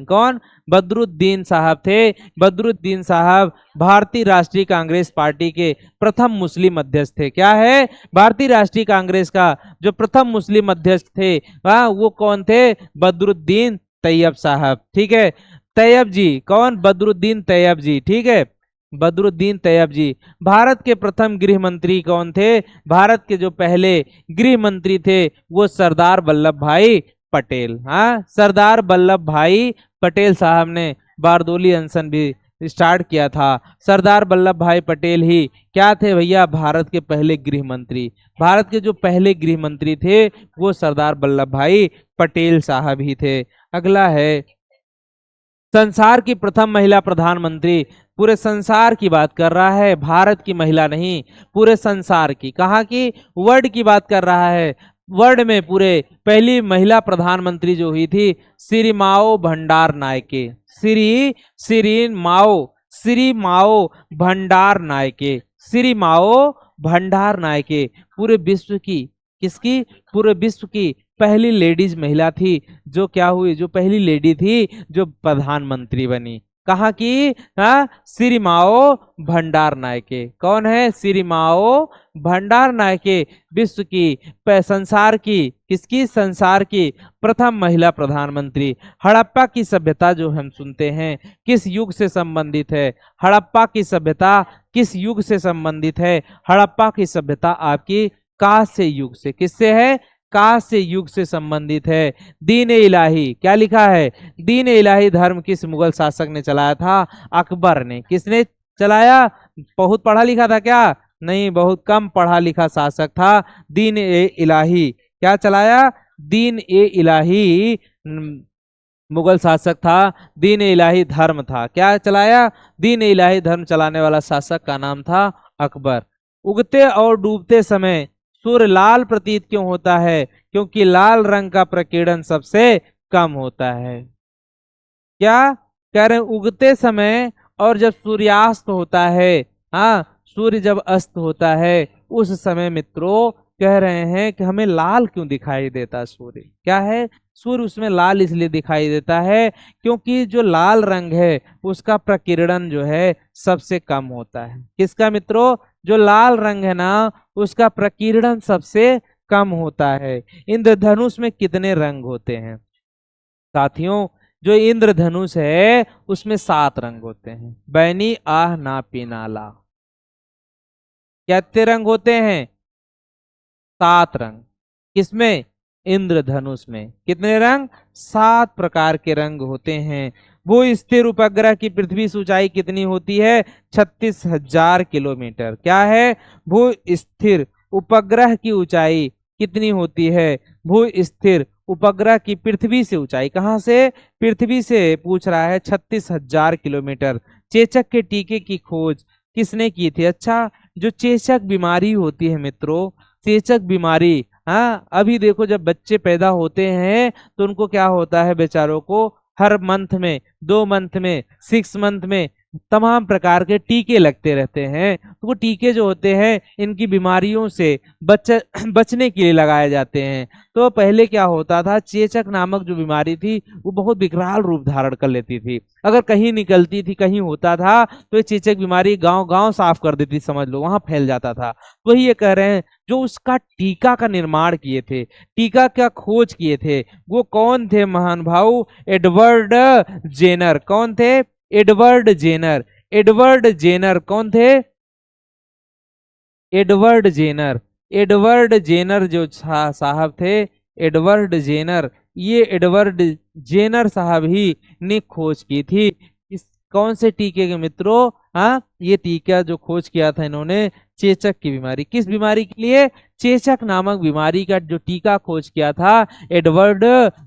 Speaker 1: कौन? बदरुद्दीन साहब थे। बदरुद्दीन साहब भारतीय राष्ट्रीय कांग्रेस पार्टी के प्रथम मुस्लिम अध्यक्ष थे। क्या है? भारतीय राष्ट्रीय कांग्रेस का जो प्रथम मुस्लिम अध्यक्ष थे वो कौन थे? बदरुद्दीन तैयब साहब। ठीक है। तैयब जी। कौन? बदरुद्दीन तैयब जी। ठीक है, बदरुद्दीन तैयब जी। भारत के प्रथम गृह मंत्री कौन थे? भारत के जो पहले गृह मंत्री थे वो सरदार वल्लभ भाई पटेल। सरदार वल्लभ भाई पटेल साहब ने बारदोली अनशन भी स्टार्ट किया था। सरदार वल्लभ भाई पटेल ही क्या थे भैया? भारत के पहले गृह मंत्री। भारत के जो पहले गृह मंत्री थे वो सरदार वल्लभ भाई पटेल साहब ही थे। अगला है, संसार की प्रथम महिला प्रधानमंत्री, पूरे संसार की बात कर रहा है, भारत की महिला नहीं, पूरे संसार की, कहाँ की, वर्ल्ड की बात कर रहा है। वर्ल्ड में पूरे पहली महिला प्रधानमंत्री जो हुई थी, श्री माओ भंडार नायके, श्री माओ भंडार नायके, श्री माओ भंडार नायके, पूरे विश्व की, किसकी, पूरे विश्व की पहली लेडीज महिला थी, जो क्या हुई, जो पहली लेडी थी जो प्रधानमंत्री बनी, कहाँ की, हाँ, श्री माओ भंडार नायके। कौन है, श्री माओ भंडार नायके, विश्व की, संसार की, किसकी, संसार की प्रथम महिला प्रधानमंत्री। हड़प्पा की सभ्यता जो हम सुनते हैं, किस युग से संबंधित है, हड़प्पा की सभ्यता किस युग से संबंधित है, हड़प्पा की सभ्यता आपकी कांस्य युग से, किससे है, कांस्य युग से संबंधित है। दीन ए इलाही, क्या लिखा है, दीन ए इलाही धर्म किस मुगल शासक ने चलाया था, अकबर ने। किसने चलाया, बहुत पढ़ा लिखा था क्या, नहीं, बहुत कम पढ़ा लिखा शासक था। दीन ए इलाही क्या चलाया, दीन ए इलाही मुगल शासक था, दीन ए इलाही धर्म था, क्या चलाया, दीन ए इलाही धर्म चलाने वाला शासक का नाम था अकबर। उगते और डूबते समय सूर्य लाल प्रतीत क्यों होता है, क्योंकि लाल रंग का प्रकीर्णन सबसे कम होता है। क्या कह रहे हैं, उगते समय और जब सूर्यास्त होता है, हाँ, सूर्य जब अस्त होता है उस समय मित्रों कह रहे हैं कि हमें लाल क्यों दिखाई देता सूर्य, क्या है, सूर्य उसमें लाल इसलिए दिखाई देता है क्योंकि जो लाल रंग है उसका प्रकीर्णन जो है सबसे कम होता है। किसका मित्रों, जो लाल रंग है ना उसका प्रकीर्णन सबसे कम होता है। इंद्रधनुष में कितने रंग होते हैं साथियों, जो इंद्रधनुष है उसमें 7 रंग होते हैं, बैनी आह ना पीनाला, कितने रंग होते हैं, 7 रंग। किसमें, इंद्रधनुष में कितने रंग, 7 प्रकार के रंग होते हैं। भू स्थिर उपग्रह की पृथ्वी से ऊंचाई कितनी होती है, 36,000 किलोमीटर। क्या है, भू स्थिर उपग्रह की ऊंचाई कितनी होती है, भू स्थिर उपग्रह की पृथ्वी से ऊंचाई, कहां से, पृथ्वी से पूछ रहा है, 36,000 किलोमीटर। चेचक के टीके की खोज किसने की थी, अच्छा, जो चेचक बीमारी होती है मित्रों, चेचक बीमारी, हाँ, अभी देखो जब बच्चे पैदा होते हैं तो उनको क्या होता है, बेचारों को हर मंथ में, 2 मंथ में, 6 मंथ में तमाम प्रकार के टीके लगते रहते हैं। तो वो टीके जो होते हैं इनकी बीमारियों से बचने के लिए लगाए जाते हैं। तो पहले क्या होता था, चेचक नामक जो बीमारी थी वो बहुत विकराल रूप धारण कर लेती थी। अगर कहीं निकलती थी, कहीं होता था तो ये चेचक बीमारी गांव गांव साफ कर देती, समझ लो, वहां फैल जाता था। वही ये कह रहे हैं, जो उसका टीका का निर्माण किए थे, टीका का खोज किए थे, वो कौन थे महान भाऊ, एडवर्ड जेनर। कौन थे, एडवर्ड जेनर। एडवर्ड जेनर कौन थे, एडवर्ड जेनर। एडवर्ड जेनर जो साहब थे, एडवर्ड जेनर, ये एडवर्ड जेनर साहब ही ने खोज की थी। इस कौन से टीके के मित्रों, हाँ, ये टीका जो खोज किया था इन्होंने चेचक की बीमारी, किस बीमारी के लिए, चेचक नामक बीमारी का जो टीका खोज किया था एडवर्ड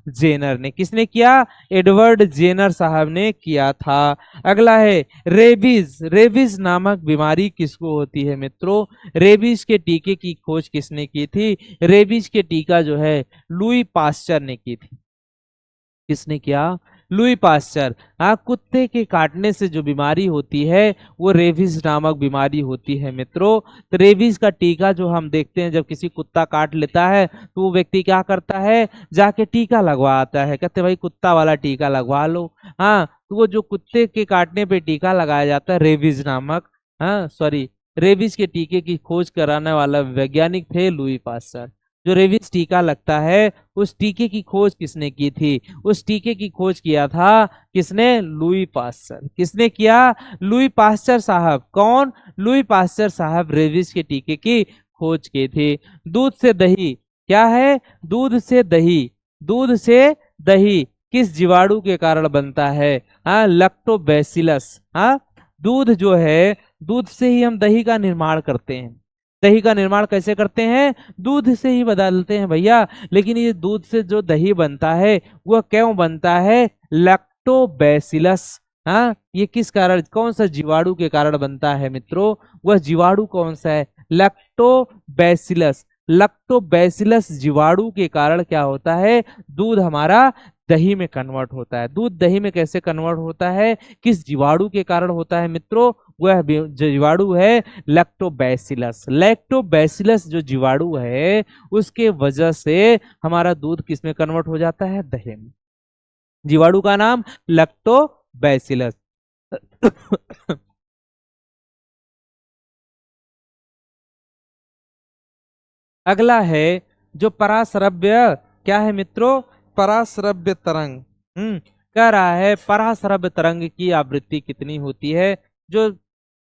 Speaker 1: जेनर ने। किसने किया, एडवर्ड जेनर साहब ने किया था। अगला है रेबीज। रेबीज नामक बीमारी किसको होती है मित्रों, रेबीज के टीके की खोज किसने की थी, रेबीज के टीका जो है लुई पास्चर ने की थी। किसने किया, लुई पास्चर। हाँ, कुत्ते के काटने से जो बीमारी होती है वो रेबीज नामक बीमारी होती है मित्रों। तो रेबीज का टीका जो हम देखते हैं, जब किसी कुत्ता काट लेता है तो वो व्यक्ति क्या करता है, जाके टीका लगवा आता है, कहते भाई कुत्ता वाला टीका लगवा लो। हाँ, तो वो जो कुत्ते के काटने पे टीका लगाया जाता है रेबीज नामक, हाँ सॉरी, रेबीज के टीके की खोज कराने वाला वैज्ञानिक थे लुई पास्चर। जो रेबीज टीका लगता है उस टीके की खोज किसने की थी, उस टीके की खोज किया था किसने, लुई पास्चर। किसने किया, लुई पास्चर साहब। कौन, लुई पास्चर साहब रेबीज के टीके की खोज की थी। दूध से दही, क्या है, दूध से दही, दूध से दही किस जीवाणु के कारण बनता है, हाँ, लैक्टोबैसिलस। हाँ, दूध जो है, दूध से ही हम दही का निर्माण करते हैं। दही का निर्माण कैसे करते हैं, दूध से ही बदलते हैं भैया। लेकिन ये दूध से जो दही बनता है वह क्यों बनता है, लैक्टोबैसिलस लैक्टोबैसिलस। हाँ, ये किस कारण, कौन सा जीवाणु के कारण बनता है मित्रों? वह जीवाणु कौन सा है? लैक्टोबैसिलस। लैक्टोबैसिलस जीवाणु के कारण क्या होता है? दूध हमारा दही में कन्वर्ट होता है। दूध दही में कैसे कन्वर्ट होता है? किस जीवाणु के कारण होता है मित्रों? वह जीवाणु है लैक्टोबैसिलस। लैक्टोबैसिलस जो जीवाणु है उसके वजह से हमारा दूध किस में कन्वर्ट हो जाता है? दही में। जीवाणु का नाम लैक्टोबैसिलस। अगला है जो पराश्रव्य, क्या है मित्रों? पराश्रव्य तरंग। कह रहा है पराश्रव्य तरंग की आवृत्ति कितनी होती है? जो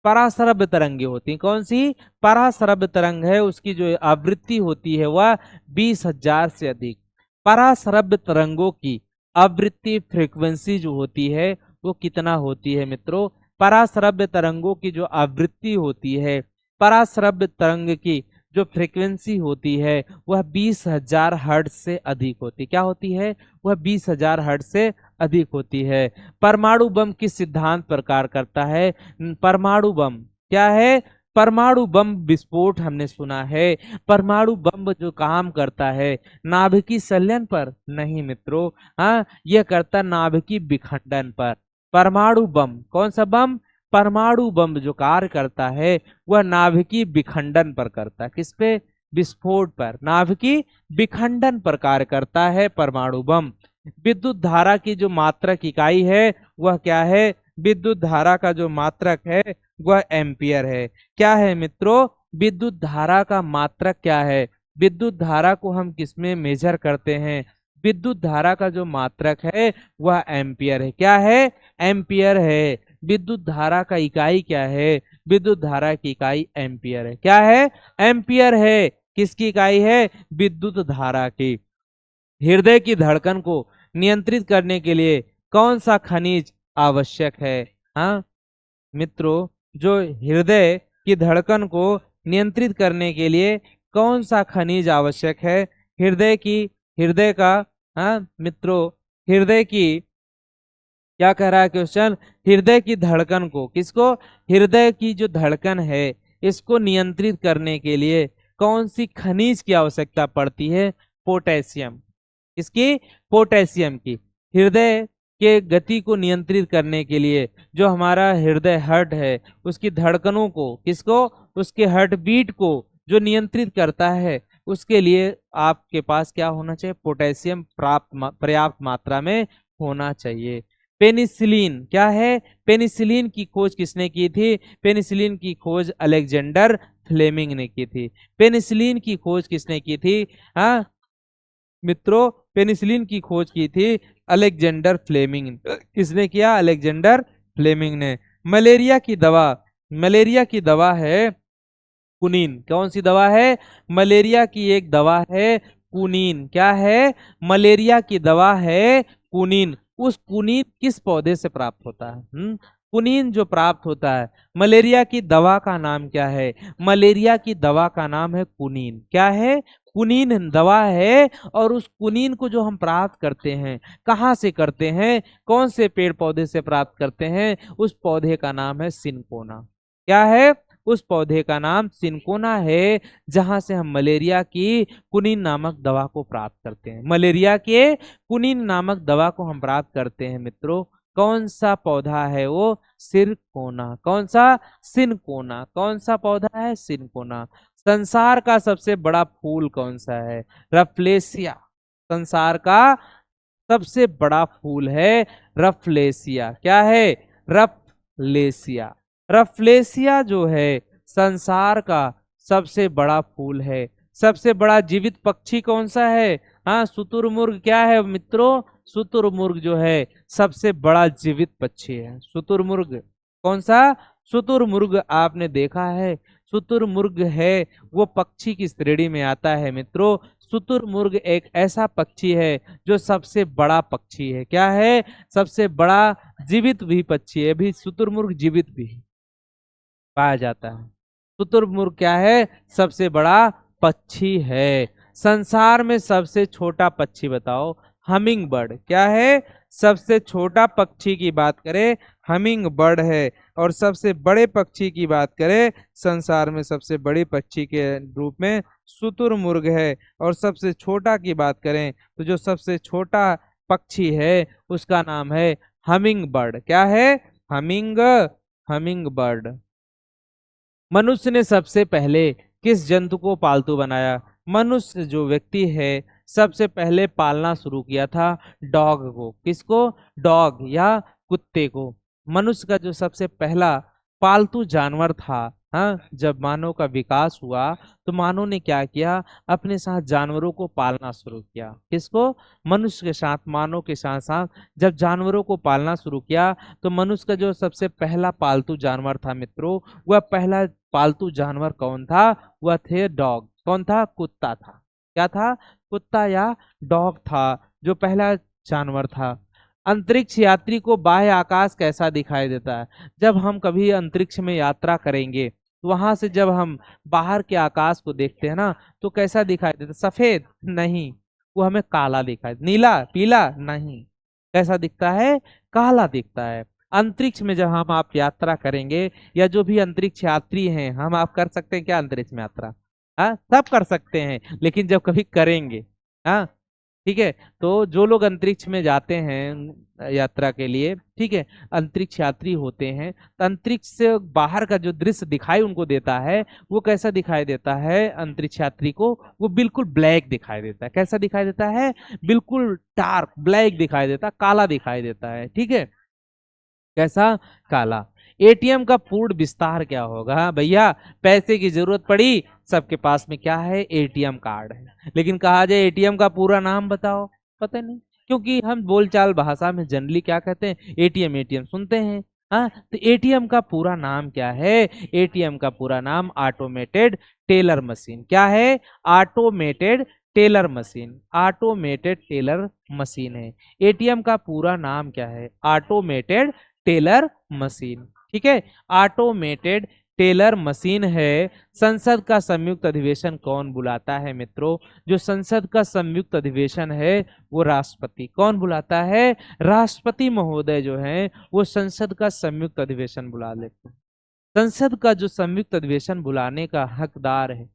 Speaker 1: पराश्रव्य तरंगे होती हैं, कौन सी पराश्रव्य तरंग है, उसकी जो आवृत्ति होती है वह 20,000 से अधिक। पराश्रव्य तरंगों की आवृत्ति फ्रीक्वेंसी जो होती है वो कितना होती है मित्रों? पराश्रव्य तरंगों की जो आवृत्ति होती है, पराश्रव्य तरंग की जो फ्रीक्वेंसी होती है वह 20,000 हर्ट्ज से अधिक होती। क्या होती है? वह 20,000 हर्ट्ज से अधिक होती है। परमाणु बम किस सिद्धांत पर कार्य करता है? परमाणु बम क्या है? परमाणु बम विस्फोट हमने सुना है। परमाणु बम जो काम करता है नाभिकीय संलयन पर नहीं मित्रों, हाँ, यह करता नाभिकीय विखंडन पर। परमाणु बम, कौन सा बम? परमाणु बम जो कार्य करता है वह नाभिकीय विखंडन पर करता है। किस पे? विस्फोट पर, नाभिकीय विखंडन पर कार्य करता है परमाणु बम। विद्युत धारा की जो मात्रक इकाई है वह क्या है? विद्युत धारा का जो मात्रक है वह एम्पियर है। क्या है मित्रों? विद्युत धारा का मात्रक क्या है? विद्युत धारा को हम किसमें मेजर करते हैं? विद्युत धारा का जो मात्रक है वह एम्पियर है। क्या है? एम्पियर है। विद्युत धारा का इकाई क्या है? विद्युत धारा की इकाई एम्पियर है। क्या है? एम्पियर है। किसकी इकाई है? विद्युत धारा की। हृदय की धड़कन को नियंत्रित करने के लिए कौन सा खनिज आवश्यक है? हाँ मित्रों, जो हृदय की धड़कन को नियंत्रित करने के लिए कौन सा खनिज आवश्यक है? हृदय का, हाँ मित्रों, हृदय की, क्या कह रहा है क्वेश्चन? हृदय की धड़कन को, किसको? हृदय की जो धड़कन है इसको नियंत्रित करने के लिए कौन सी खनिज की आवश्यकता पड़ती है? पोटेशियम। इसकी? पोटेशियम की। हृदय के गति को नियंत्रित करने के लिए जो हमारा हृदय हार्ट है उसकी धड़कनों को, किसको? उसके हार्ट बीट को जो नियंत्रित करता है उसके लिए आपके पास क्या होना चाहिए? पोटेशियम पर्याप्त मात्रा में होना चाहिए। पेनिसिलिन क्या है? पेनिसिलिन की खोज किसने की थी? पेनिसिलिन की खोज अलेक्जेंडर फ्लेमिंग ने की थी। पेनिसिलिन की खोज किसने की थी? हाँ मित्रों, पेनिसिलिन की खोज की थी अलेक्जेंडर फ्लेमिंग। किसने किया? अलेक्जेंडर फ्लेमिंग ने। मलेरिया की दवा है कुनीन। कौन सी दवा है? मलेरिया की एक दवा है कुनीन। क्या है? मलेरिया की दवा है कुनीन। उस कुनीन किस पौधे से प्राप्त होता है? कुनीन जो प्राप्त होता है, मलेरिया की दवा का नाम क्या है? मलेरिया की दवा का नाम है कुनीन। क्या है? कुनीन दवा है। और उस कुनीन को जो हम प्राप्त करते हैं, कहाँ से करते हैं? कौन से पेड़ पौधे से प्राप्त करते हैं? उस पौधे का नाम है सिनकोना। क्या है? उस पौधे का नाम सिनकोना है, जहां से हम मलेरिया की कुनीन नामक दवा को प्राप्त करते हैं। मलेरिया के कुनीन नामक दवा को हम प्राप्त करते हैं मित्रों। कौन सा पौधा है वो? सिरकोना। कौन सा? सिनकोना। कौन सा पौधा है? सिनकोना। संसार का सबसे बड़ा फूल कौन सा है? रफलेसिया। संसार का सबसे बड़ा फूल है रफलेसिया। क्या है? रफलेसिया। रफलेसिया जो है संसार का सबसे बड़ा फूल है। सबसे बड़ा जीवित पक्षी कौन सा है? हाँ, शुतुरमुर्ग। क्या है मित्रों? शुतुरमुर्ग जो है सबसे बड़ा जीवित पक्षी है। शुतुरमुर्ग। कौन सा? शुतुरमुर्ग। आपने देखा है शुतुरमुर्ग है वो पक्षी की श्रेणी में आता है मित्रों। शुतुरमुर्ग एक ऐसा पक्षी है जो सबसे बड़ा पक्षी है। क्या है? सबसे बड़ा जीवित भी पक्षी है। भी शुतुरमुर्ग जीवित भी पाया जाता है। शुतुरमुर्ग क्या है? सबसे बड़ा पक्षी है। संसार में सबसे छोटा पक्षी बताओ? Humming bird. क्या है? सबसे छोटा पक्षी की बात करें हमिंग बर्ड है, और सबसे बड़े पक्षी की बात करें संसार में सबसे बड़े पक्षी के रूप में शुतुरमुर्ग है, और सबसे छोटा की बात करें तो जो सबसे छोटा पक्षी है उसका नाम है हमिंग बर्ड। क्या है? Humming humming bird. मनुष्य ने सबसे पहले किस जंतु को पालतू बनाया? मनुष्य जो व्यक्ति है सबसे पहले पालना शुरू किया था डॉग को। किसको? डॉग या कुत्ते को। मनुष्य का जो सबसे पहला पालतू जानवर था, हाँ, जब मानव का विकास हुआ तो मानव ने क्या किया? अपने साथ जानवरों को पालना शुरू किया। किसको? मनुष्य के साथ, मानव के साथ साथ जब जानवरों को पालना शुरू किया तो मनुष्य का जो सबसे पहला पालतू जानवर था मित्रों, वह पहला पालतू जानवर कौन था? वह थे डॉग। कौन था? कुत्ता था। क्या था? कुत्ता या डॉग था जो पहला जानवर था। अंतरिक्ष यात्री को बाह्य आकाश कैसा दिखाई देता है? जब हम कभी अंतरिक्ष में यात्रा करेंगे तो वहां से जब हम बाहर के आकाश को देखते हैं ना तो कैसा दिखाई देता है? सफेद नहीं, वो हमें काला दिखाई, नीला पीला नहीं, कैसा दिखता है? काला दिखता है। अंतरिक्ष में जब हम आप यात्रा करेंगे, या जो भी अंतरिक्ष यात्री हैं, हम आप कर सकते हैं क्या अंतरिक्ष में यात्रा? हाँ, सब कर सकते हैं, लेकिन जब कभी करेंगे, हाँ, ठीक है, तो जो लोग अंतरिक्ष में जाते हैं यात्रा के लिए, ठीक है, अंतरिक्ष यात्री होते हैं, तो अंतरिक्ष से बाहर का जो दृश्य दिखाई उनको देता है वो कैसा दिखाई देता है? अंतरिक्ष यात्री को वो बिल्कुल ब्लैक दिखाई देता है। कैसा दिखाई देता है? बिल्कुल डार्क ब्लैक दिखाई देता है, काला दिखाई देता है। ठीक है, कैसा? काला। एटीएम का पूर्ण विस्तार क्या होगा? हाँ भैया, पैसे की जरूरत पड़ी, सबके पास में क्या है? एटीएम कार्ड है। लेकिन कहा जाए एटीएम का पूरा नाम बताओ, पता नहीं, क्योंकि हम बोलचाल भाषा में जनरली क्या कहते हैं? एटीएम एटीएम सुनते हैं। हाँ, तो एटीएम का पूरा नाम क्या है? एटीएम का पूरा नाम ऑटोमेटेड टेलर मशीन। क्या है? Automated teller machine. Automated teller machine है। एटीएम का पूरा नाम क्या है? Automated teller machine. ठीक है, ऑटोमेटेड टेलर मशीन है। संसद का संयुक्त अधिवेशन कौन बुलाता है मित्रों? जो संसद का संयुक्त अधिवेशन है वो राष्ट्रपति। कौन बुलाता है? राष्ट्रपति महोदय जो है वो संसद का संयुक्त अधिवेशन बुला लेते हैं। संसद का जो संयुक्त अधिवेशन बुलाने का हकदार है,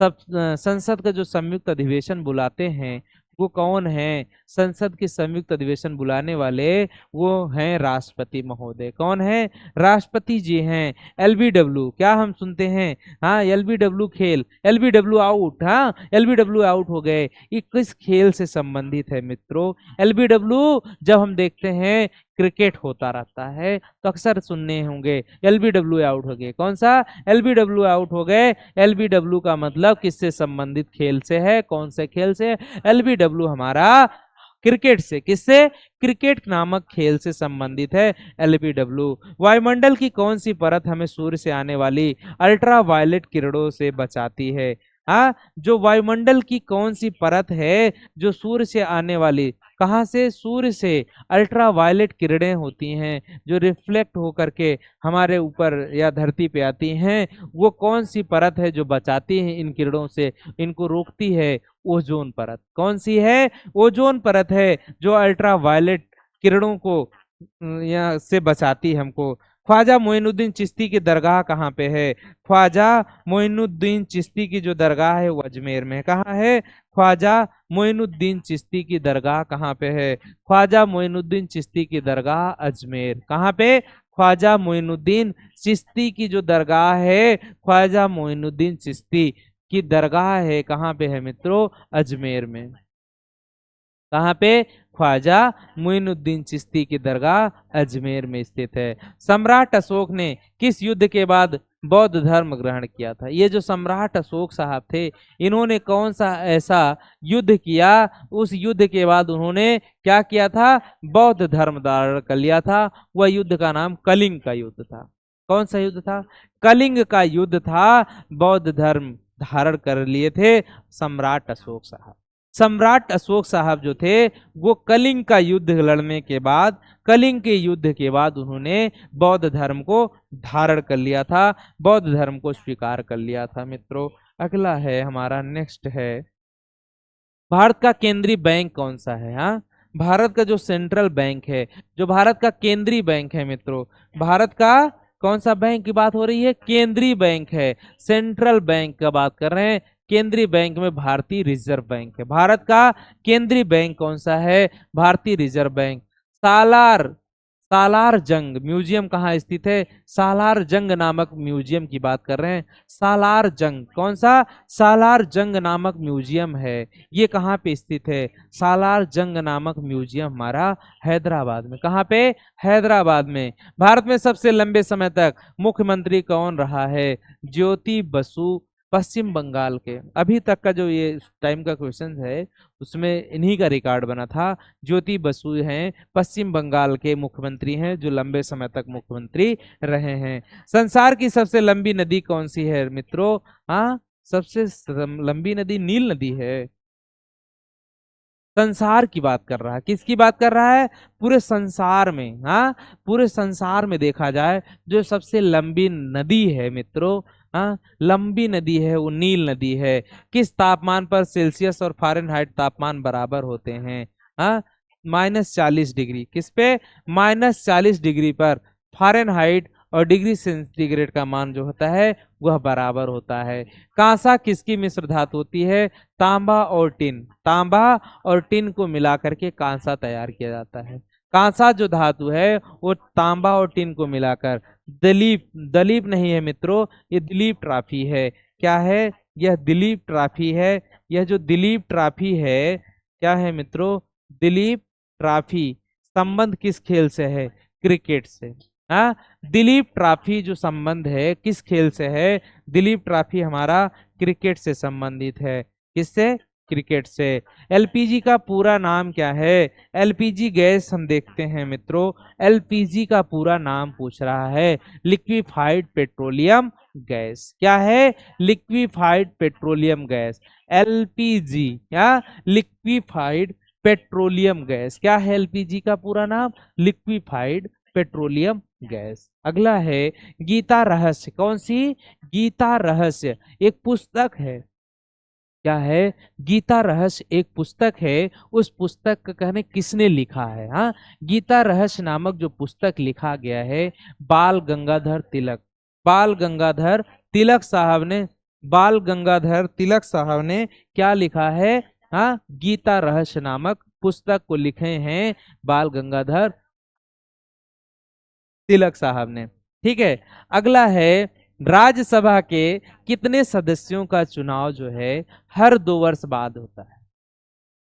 Speaker 1: सब संसद का जो संयुक्त अधिवेशन बुलाते हैं वो कौन है? संसद के संयुक्त अधिवेशन बुलाने वाले वो हैं राष्ट्रपति महोदय। कौन है? राष्ट्रपति जी हैं। एलबीडब्ल्यू क्या हम सुनते हैं? हाँ, एलबीडब्ल्यू खेल, एलबीडब्ल्यू आउट, हाँ, एलबीडब्ल्यू आउट हो गए। ये किस खेल से संबंधित है मित्रों? एलबीडब्ल्यू जब हम देखते हैं क्रिकेट होता रहता है तो अक्सर सुनने होंगे एलबीडब्ल्यू आउट हो गए। कौन सा? एलबीडब्ल्यू आउट हो गए। एलबीडब्ल्यू का मतलब किससे संबंधित खेल से है? कौन से खेल से? एलबीडब्ल्यू हमारा क्रिकेट से। किससे? क्रिकेट नामक खेल से संबंधित है एलबीडब्ल्यू। वायुमंडल की कौन सी परत हमें सूर्य से आने वाली अल्ट्रा वायलेट किरणों से बचाती है? हाँ, जो वायुमंडल की कौन सी परत है जो सूर्य से आने वाली, कहाँ से? सूर्य से अल्ट्रा वायलेट किरणें होती हैं जो रिफ्लेक्ट होकर के हमारे ऊपर या धरती पे आती हैं, वो कौन सी परत है जो बचाती है इन किरणों से, इनको रोकती है? ओजोन परत। कौन सी है? ओजोन परत है जो अल्ट्रा वायलेट किरणों को यहाँ से बचाती है हमको। ख्वाजा मोइनुद्दीन चिश्ती की दरगाह कहाँ पे है? ख्वाजा मोइनुद्दीन चिश्ती की जो दरगाह है वो अजमेर में। कहाँ है? ख्वाजा मोइनुद्दीन चिश्ती की दरगाह कहाँ पे है? ख्वाजा मोइनुद्दीन चिश्ती की दरगाह अजमेर। कहाँ पे? ख्वाजा मोइनुद्दीन चिश्ती की जो दरगाह है, ख्वाजा मोइनुद्दीन चिश्ती की दरगाह है, कहाँ पे है मित्रों? अजमेर में। कहाँ पे? ख्वाजा मुइनुद्दीन चिश्ती की दरगाह अजमेर में स्थित है। सम्राट अशोक ने किस युद्ध के बाद बौद्ध धर्म ग्रहण किया था? ये जो सम्राट अशोक साहब थे, इन्होंने कौन सा ऐसा युद्ध किया, उस युद्ध के बाद उन्होंने क्या किया था? बौद्ध धर्म धारण कर लिया था। वह युद्ध का नाम कलिंग का युद्ध था। कौन सा युद्ध था? कलिंग का युद्ध था। बौद्ध धर्म धारण कर लिए थे सम्राट अशोक साहब। सम्राट अशोक साहब जो थे वो कलिंग का युद्ध लड़ने के बाद, कलिंग के युद्ध के बाद उन्होंने बौद्ध धर्म को धारण कर लिया था, बौद्ध धर्म को स्वीकार कर लिया था मित्रों। अगला है हमारा, नेक्स्ट है, भारत का केंद्रीय बैंक कौन सा है? हाँ, भारत का जो सेंट्रल बैंक है, जो भारत का केंद्रीय बैंक है मित्रों, भारत का कौन सा बैंक की बात हो रही है? केंद्रीय बैंक है, सेंट्रल बैंक का बात कर रहे हैं। केंद्रीय बैंक में भारतीय रिजर्व बैंक है। भारत का केंद्रीय बैंक कौन सा है? भारतीय रिजर्व बैंक। सालार सालार जंग म्यूजियम कहाँ स्थित है? सालार जंग नामक म्यूजियम की बात कर रहे हैं। सालार जंग, कौन सा? सालार जंग नामक म्यूजियम है। ये कहाँ पे स्थित है? सालार जंग नामक म्यूजियम हमारा हैदराबाद में। कहाँ पे? हैदराबाद में। भारत में सबसे लंबे समय तक मुख्यमंत्री कौन रहा है? ज्योति बसु, पश्चिम बंगाल के। अभी तक का जो ये टाइम का क्वेश्चन है उसमें इन्हीं का रिकॉर्ड बना था। ज्योति बसु हैं, पश्चिम बंगाल के मुख्यमंत्री हैं जो लंबे समय तक मुख्यमंत्री रहे हैं। संसार की सबसे लंबी नदी कौन सी है मित्रों? हाँ, सबसे लंबी नदी नील नदी है। संसार की बात कर रहा है। किसकी बात कर रहा है? पूरे संसार में। हाँ, पूरे संसार में देखा जाए जो सबसे लंबी नदी है मित्रों, हाँ, लंबी नदी है वो नील नदी है। किस तापमान पर सेल्सियस और फ़ारेनहाइट तापमान बराबर होते हैं? हाँ, -40 डिग्री। किस पे? -40 डिग्री पर फ़ारेनहाइट और डिग्री सेंटीग्रेड का मान जो होता है वह बराबर होता है। कांसा किसकी मिश्र धातु होती है? तांबा और टिन। तांबा और टिन को मिला करके कांसा तैयार किया जाता है। कांसा जो धातु है वो तांबा और टिन को मिलाकर दिलीप, दलीप नहीं है मित्रों, ये दिलीप ट्रॉफी है। क्या है? यह दिलीप ट्रॉफी है। यह जो दिलीप ट्रॉफी है क्या है मित्रों? दिलीप ट्रॉफी संबंध किस खेल से है? क्रिकेट से। हाँ, दिलीप ट्रॉफी जो संबंध है किस खेल से है? दिलीप ट्रॉफी हमारा क्रिकेट से संबंधित है। किससे? क्रिकेट से। एलपीजी का पूरा नाम क्या है? एलपीजी गैस हम देखते हैं मित्रों, एलपीजी का पूरा नाम पूछ रहा है, लिक्विफाइड पेट्रोलियम गैस। क्या है? लिक्विफाइड पेट्रोलियम गैस, एलपीजी या लिक्विफाइड पेट्रोलियम गैस। क्या है एलपीजी का पूरा नाम? Liquefied petroleum gas. अगला है गीता रहस्य। कौन सी? गीता रहस्य एक पुस्तक है। क्या है? गीता रहस्य एक पुस्तक है। उस पुस्तक का कहने किसने लिखा है? हाँ, गीता रहस्य नामक जो पुस्तक लिखा गया है बाल गंगाधर तिलक, बाल गंगाधर तिलक साहब ने, बाल गंगाधर तिलक साहब ने क्या लिखा है? हाँ, गीता रहस्य नामक पुस्तक को लिखे हैं बाल गंगाधर तिलक साहब ने। ठीक है। अगला है राज्यसभा के कितने सदस्यों का चुनाव जो है हर 2 वर्ष बाद होता है?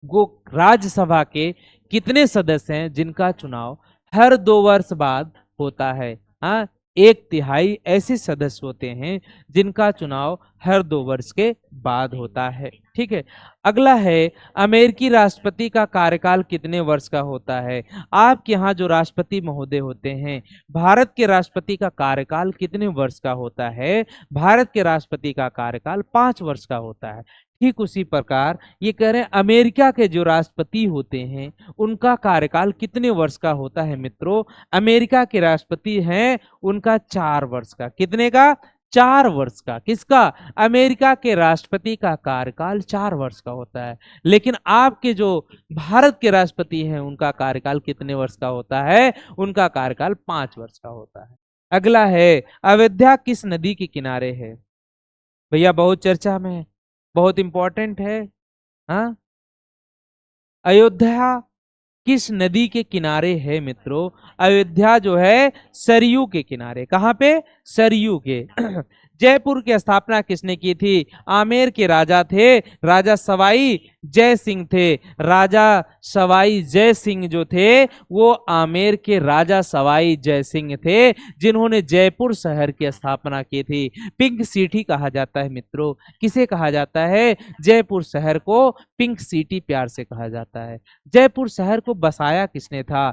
Speaker 1: वो राज्यसभा के कितने सदस्य हैं जिनका चुनाव हर 2 वर्ष बाद होता है? हाँ, 1/3 ऐसे सदस्य होते हैं जिनका चुनाव हर 2 वर्ष के बाद होता है। ठीक है। अगला है अमेरिकी राष्ट्रपति का कार्यकाल कितने वर्ष का होता है? आपके यहाँ जो राष्ट्रपति महोदय होते हैं, भारत के राष्ट्रपति का कार्यकाल कितने वर्ष का होता है? भारत के राष्ट्रपति का कार्यकाल 5 वर्ष का होता है। ठीक उसी प्रकार ये कह रहे हैं अमेरिका के जो राष्ट्रपति होते हैं उनका कार्यकाल कितने वर्ष का होता है मित्रों? अमेरिका के राष्ट्रपति हैं उनका 4 वर्ष का। कितने का? 4 वर्ष का। किसका? अमेरिका के राष्ट्रपति का कार्यकाल 4 वर्ष का होता है। लेकिन आपके जो भारत के राष्ट्रपति हैं उनका कार्यकाल कितने वर्ष का होता है? उनका कार्यकाल 5 वर्ष का होता है। अगला है अयोध्या किस नदी के किनारे है? भैया बहुत चर्चा में है, बहुत इंपॉर्टेंट है। हाँ, अयोध्या किस नदी के किनारे है मित्रों? अयोध्या जो है सरयू के किनारे। कहाँ पे? सरयू के। जयपुर की स्थापना किसने की थी? आमेर के राजा थे, राजा सवाई जय सिंह थे। राजा सवाई जय सिंह जो थे वो आमेर के राजा सवाई जय सिंह थे जिन्होंने जयपुर शहर की स्थापना की थी। पिंक सिटी कहा जाता है मित्रों। किसे कहा जाता है? जयपुर शहर को पिंक सिटी प्यार से कहा जाता है। जयपुर शहर को बसाया किसने था?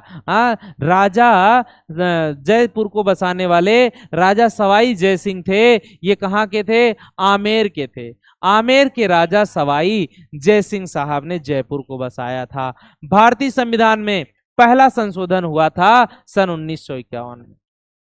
Speaker 1: राजा जयपुर को बसाने वाले राजा सवाई जय सिंह थे। ये कहाँ के थे? आमेर के थे। आमेर के राजा सवाई जय सिंह साहब ने जयपुर को बसाया था। भारतीय संविधान में पहला संशोधन हुआ था सन 1951 में।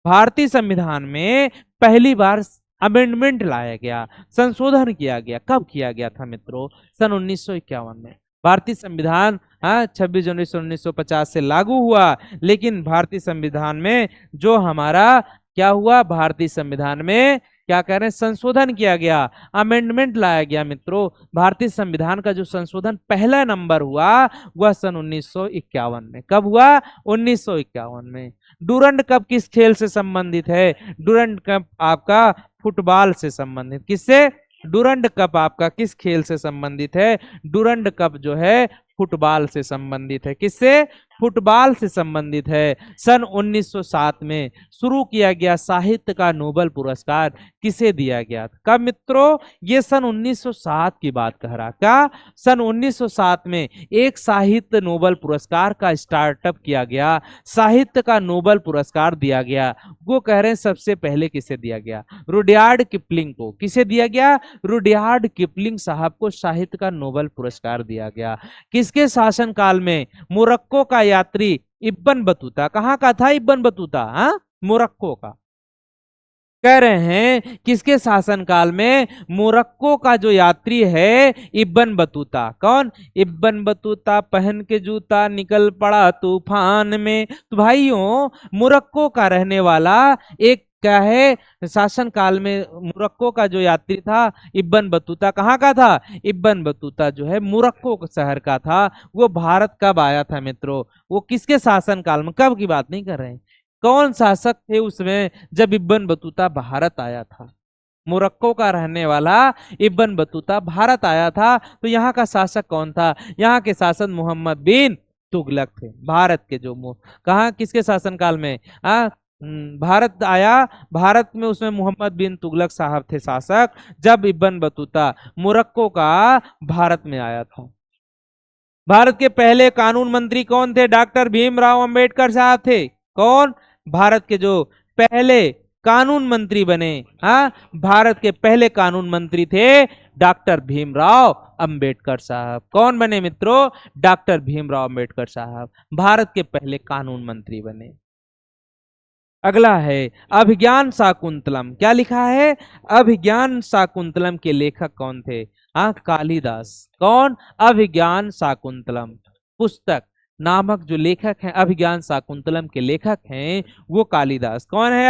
Speaker 1: भारतीय संविधान में पहली बार अमेंडमेंट लाया गया, संशोधन किया गया। कब किया गया था मित्रों? सन 1951 में। भारतीय संविधान 26 जनवरी 1950 से लागू हुआ, लेकिन भारतीय संविधान में जो हमारा क्या हुआ, भारतीय संविधान में क्या कह रहे हैं, संशोधन किया गया, अमेंडमेंट लाया गया मित्रों। भारतीय संविधान का जो संशोधन पहला नंबर हुआ वह सन 1951 में। कब हुआ? 1951 में। डूरंड कप किस खेल से संबंधित है? डूरंड कप आपका फुटबॉल से संबंधित। किससे? डूरंड कप आपका किस खेल से संबंधित है? डूरंड कप जो है फुटबॉल से संबंधित है। किससे? फुटबॉल से संबंधित है। सन 1907 में शुरू किया गया साहित्य का नोबेल पुरस्कार किसे दिया गया था? कब मित्रों? ये सन 1907 की बात कह रहा। क्या? सन 1907 में एक साहित्य नोबेल पुरस्कार का स्टार्टअप किया गया, साहित्य का नोबेल पुरस्कार दिया गया। वो कह रहे हैं सबसे पहले किसे दिया गया? रुडयार्ड किपलिंग को। किसे दिया गया? रुडयार्ड किपलिंग साहब को साहित्य का नोबेल पुरस्कार दिया गया। किसके शासनकाल में? मोरक्को का यात्री इब्न बतूता। कहाँ का था इब्न बतूता? मोरक्को का। कह रहे हैं किसके शासनकाल में? मोरक्को का जो यात्री है इब्न बतूता। कौन? इब्न बतूता पहन के जूता निकल पड़ा तूफान में। तो भाइयों मोरक्को का रहने वाला एक क्या है, शासनकाल में मोरक्को का जो यात्री था इब्न बतूता, कहाँ का था? इब्न बतूता जो है मोरक्को शहर का था। वो भारत कब आया था मित्रों? वो किसके शासनकाल में? कब की बात नहीं कर रहे हैं, कौन शासक थे उसमें जब इब्न बतूता भारत आया था? मोरक्को का रहने वाला इब्न बतूता भारत आया था। तो यहाँ का शासक कौन था? यहाँ के शासक मोहम्मद बिन तुगलक थे। भारत के जो कहाँ किसके शासनकाल में भारत आया, भारत में उसमें मोहम्मद बिन तुगलक साहब थे शासक, जब इब्न बतूता मोरक्को का भारत में आया था। भारत के पहले कानून मंत्री कौन थे? डॉक्टर भीमराव अंबेडकर साहब थे। कौन? भारत के जो पहले कानून मंत्री बने, भारत के पहले कानून मंत्री थे डॉक्टर भीमराव अंबेडकर साहब। कौन बने मित्रों? डॉक्टर भीमराव अंबेडकर साहब भारत के पहले कानून मंत्री बने। अगला है अभिज्ञान शाकुंतलम। क्या लिखा है? अभिज्ञान शाकुंतलम के लेखक कौन थे? कालिदास। कौन? अभिज्ञान शाकुंतलम पुस्तक नामक जो लेखक हैं, अभिज्ञान शाकुंतलम के लेखक हैं वो कालिदास। कौन है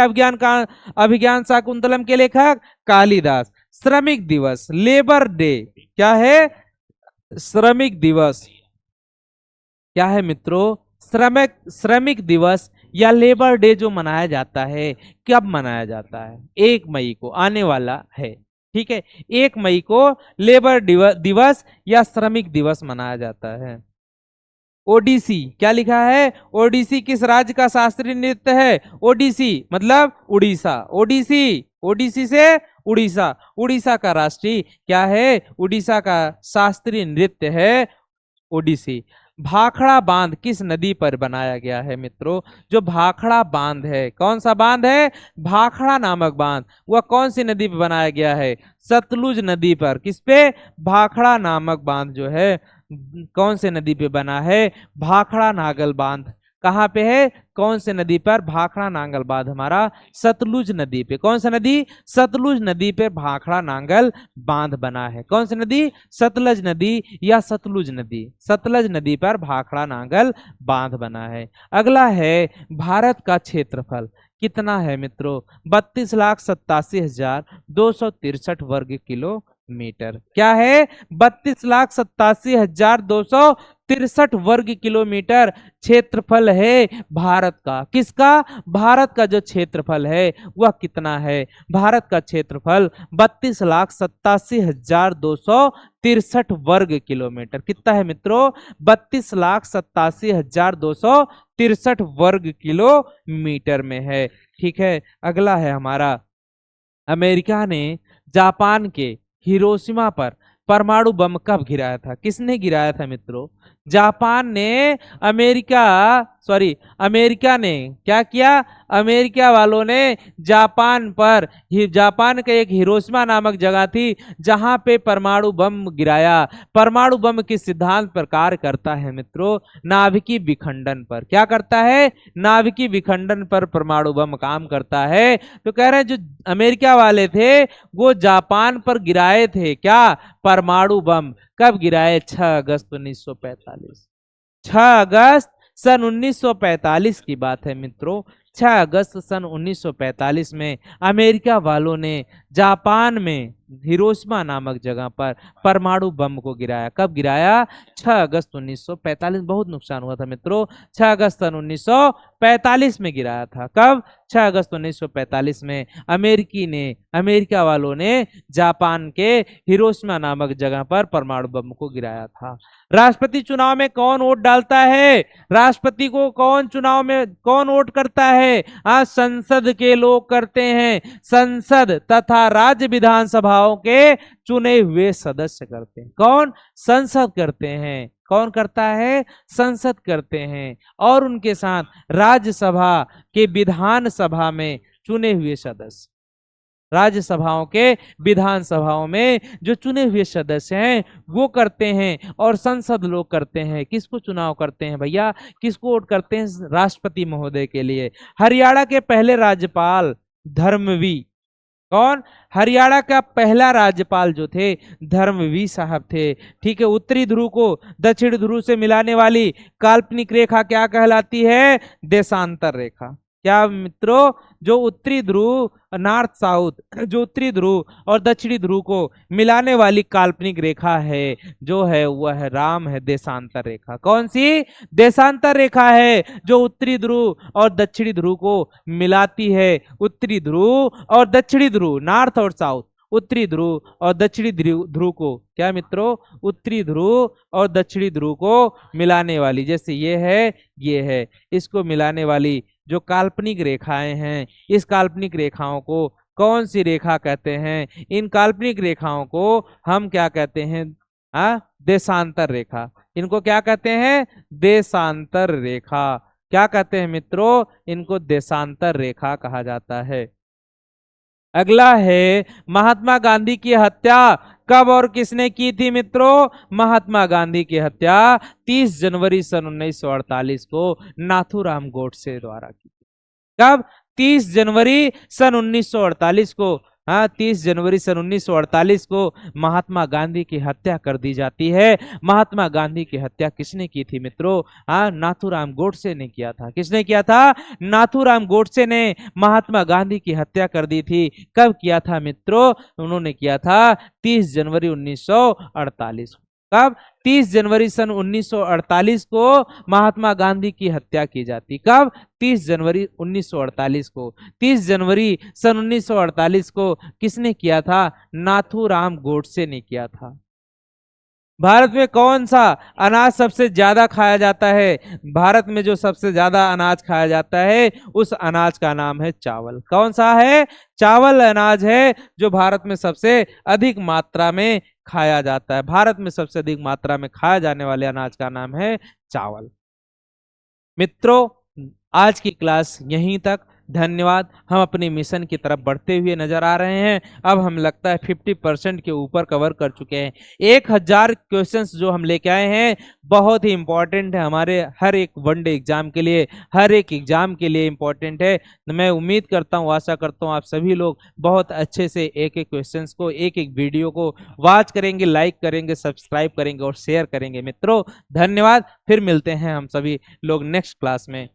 Speaker 1: अभिज्ञान शाकुंतलम के लेखक? कालिदास। श्रमिक दिवस, लेबर डे, क्या है? श्रमिक दिवस क्या है मित्रों? श्रमिक दिवस या लेबर डे जो मनाया जाता है, कब मनाया जाता है? 1 मई को आने वाला है। ठीक है, 1 मई को लेबर दिवस या श्रमिक दिवस मनाया जाता है। ओडिसी, क्या लिखा है? ओडिसी किस राज्य का शास्त्रीय नृत्य है? ओडिसी मतलब उड़ीसा। ओडिसी, ओडिसी से उड़ीसा। उड़ीसा का राष्ट्रीय क्या है? उड़ीसा का शास्त्रीय नृत्य है ओडिसी। भाखड़ा बांध किस नदी पर बनाया गया है मित्रों? जो भाखड़ा बांध है, कौन सा बांध है? भाखड़ा नामक बांध। वह कौन सी नदी पर बनाया गया है? सतलुज नदी पर। किस पे? भाखड़ा नामक बांध जो है कौन से नदी पे बना है? भाखड़ा नागल बांध। कहाँ पे है? कौन से नदी पर? भाखड़ा नांगल बांध हमारा सतलुज नदी पे। कौन सा नदी? सतलुज नदी पे भाखड़ा नांगल बांध बना है। कौन सी नदी? सतलज नदी या सतलुज नदी। सतलज नदी पर भाखड़ा नांगल बांध बना है। अगला है भारत का क्षेत्रफल कितना है मित्रों? 32,87,263 वर्ग किलोमीटर। क्या है? 32,87,263 वर्ग किलोमीटर क्षेत्रफल है भारत का। किसका? भारत का जो क्षेत्रफल है वह कितना है? भारत का क्षेत्रफल 32,87,263 वर्ग किलोमीटर। कितना है मित्रों? 32,87,263 वर्ग किलोमीटर में है। ठीक है, अगला है हमारा अमेरिका ने जापान के हिरोशिमा पर परमाणु बम कब गिराया था? किसने गिराया था मित्रों? जापान ने अमेरिका सॉरी, अमेरिका ने क्या किया, अमेरिका वालों ने जापान पर, जापान का एक हिरोशिमा नामक जगह थी जहां पे परमाणु बम गिराया। परमाणु बम किस सिद्धांत पर कार्य करता है मित्रों, नाभिकीय विखंडन पर। क्या करता है, नाभिकीय विखंडन पर परमाणु बम काम करता है। तो कह रहे हैं जो अमेरिका वाले थे वो जापान पर गिराए थे क्या, परमाणु बम। कब गिराए, 6 अगस्त 1945। 6 अगस्त सन 1945 की बात है मित्रों। 6 अगस्त सन 1945 में अमेरिका वालों ने जापान में हिरोशिमा नामक जगह पर परमाणु बम को गिराया। कब गिराया, 6 अगस्त 1945। बहुत नुकसान हुआ था मित्रों, 6 अगस्त सन 1945 में गिराया था। कब, 6 अगस्त 1945 में अमेरिका वालों ने जापान के हिरोशिमा नामक जगह पर परमाणु बम को गिराया था। राष्ट्रपति चुनाव में कौन वोट डालता है, राष्ट्रपति को कौन चुनाव में कौन वोट करता है, आज संसद के लोग करते हैं। संसद तथा राज्य विधानसभाओं के चुने हुए सदस्य करते हैं। कौन, संसद करते हैं। कौन करता है, संसद करते हैं। और उनके साथ राज्यसभा के विधानसभा में चुने हुए सदस्य, राज्यसभाओं के विधानसभाओं में जो चुने हुए सदस्य हैं वो करते हैं। और संसद लोग करते हैं। किसको चुनाव करते हैं भैया, किसको वोट करते हैं, राष्ट्रपति महोदय के लिए। हरियाणा के पहले राज्यपाल धर्मवीर, कौन, हरियाणा का पहला राज्यपाल जो थे धर्मवीर साहब थे। ठीक है, उत्तरी ध्रुव को दक्षिण ध्रुव से मिलाने वाली काल्पनिक रेखा क्या कहलाती है, देशांतर रेखा। क्या मित्रों, जो उत्तरी ध्रुव, नॉर्थ साउथ, जो उत्तरी ध्रुव और दक्षिणी ध्रुव को मिलाने वाली काल्पनिक रेखा है जो है वह है राम है, देशांतर रेखा। कौन सी, देशांतर रेखा है जो उत्तरी ध्रुव और दक्षिणी ध्रुव को मिलाती है। उत्तरी ध्रुव और दक्षिणी ध्रुव, नॉर्थ और साउथ, उत्तरी ध्रुव और दक्षिणी ध्रुव को, क्या मित्रों, उत्तरी ध्रुव और दक्षिणी ध्रुव को मिलाने वाली, जैसे ये है, इसको मिलाने वाली जो काल्पनिक रेखाएं हैं, इस काल्पनिक रेखाओं को कौन सी रेखा कहते हैं, इन काल्पनिक रेखाओं को हम क्या कहते हैं, देशांतर रेखा। इनको क्या कहते हैं, देशांतर रेखा। क्या कहते हैं मित्रों, इनको देशांतर रेखा कहा जाता है। अगला है, महात्मा गांधी की हत्या कब और किसने की थी मित्रों, महात्मा गांधी की हत्या 30 जनवरी सन 1948 को नाथूराम गोडसे द्वारा की थी। कब, 30 जनवरी सन 1948 को, 30 जनवरी सन 1948 को महात्मा गांधी की हत्या कर दी जाती है। महात्मा गांधी की हत्या किसने की थी मित्रों, नाथूराम गोडसे ने किया था। किसने किया था, नाथूराम गोडसे ने महात्मा गांधी की हत्या कर दी थी। कब किया था मित्रों, उन्होंने किया था 30 जनवरी 1948। कब, 30 जनवरी सन 1948 को महात्मा गांधी की हत्या की जाती। कब, 30 जनवरी 1948 को। 30 जनवरी सन 1948 को किसने किया था, नाथूराम गोडसे ने किया था। भारत में कौन सा अनाज सबसे ज्यादा खाया जाता है, भारत में जो सबसे ज्यादा अनाज खाया जाता है उस अनाज का नाम है चावल। कौन सा है, चावल अनाज है जो भारत में सबसे अधिक मात्रा में खाया जाता है। भारत में सबसे अधिक मात्रा में खाया जाने वाले अनाज का नाम है चावल। मित्रों, आज की क्लास यहीं तक। धन्यवाद। हम अपने मिशन की तरफ बढ़ते हुए नजर आ रहे हैं। अब हम लगता है 50% के ऊपर कवर कर चुके हैं। 1000 क्वेश्चंस जो हम लेके आए हैं बहुत ही इंपॉर्टेंट है हमारे हर एक वनडे एग्जाम के लिए, हर एक एग्जाम के लिए इंपॉर्टेंट है। मैं उम्मीद करता हूँ, आशा करता हूँ आप सभी लोग बहुत अच्छे से एक एक क्वेश्चंस को, एक एक वीडियो को वॉच करेंगे, लाइक करेंगे, सब्सक्राइब करेंगे और शेयर करेंगे। मित्रों धन्यवाद। फिर मिलते हैं हम सभी लोग नेक्स्ट क्लास में।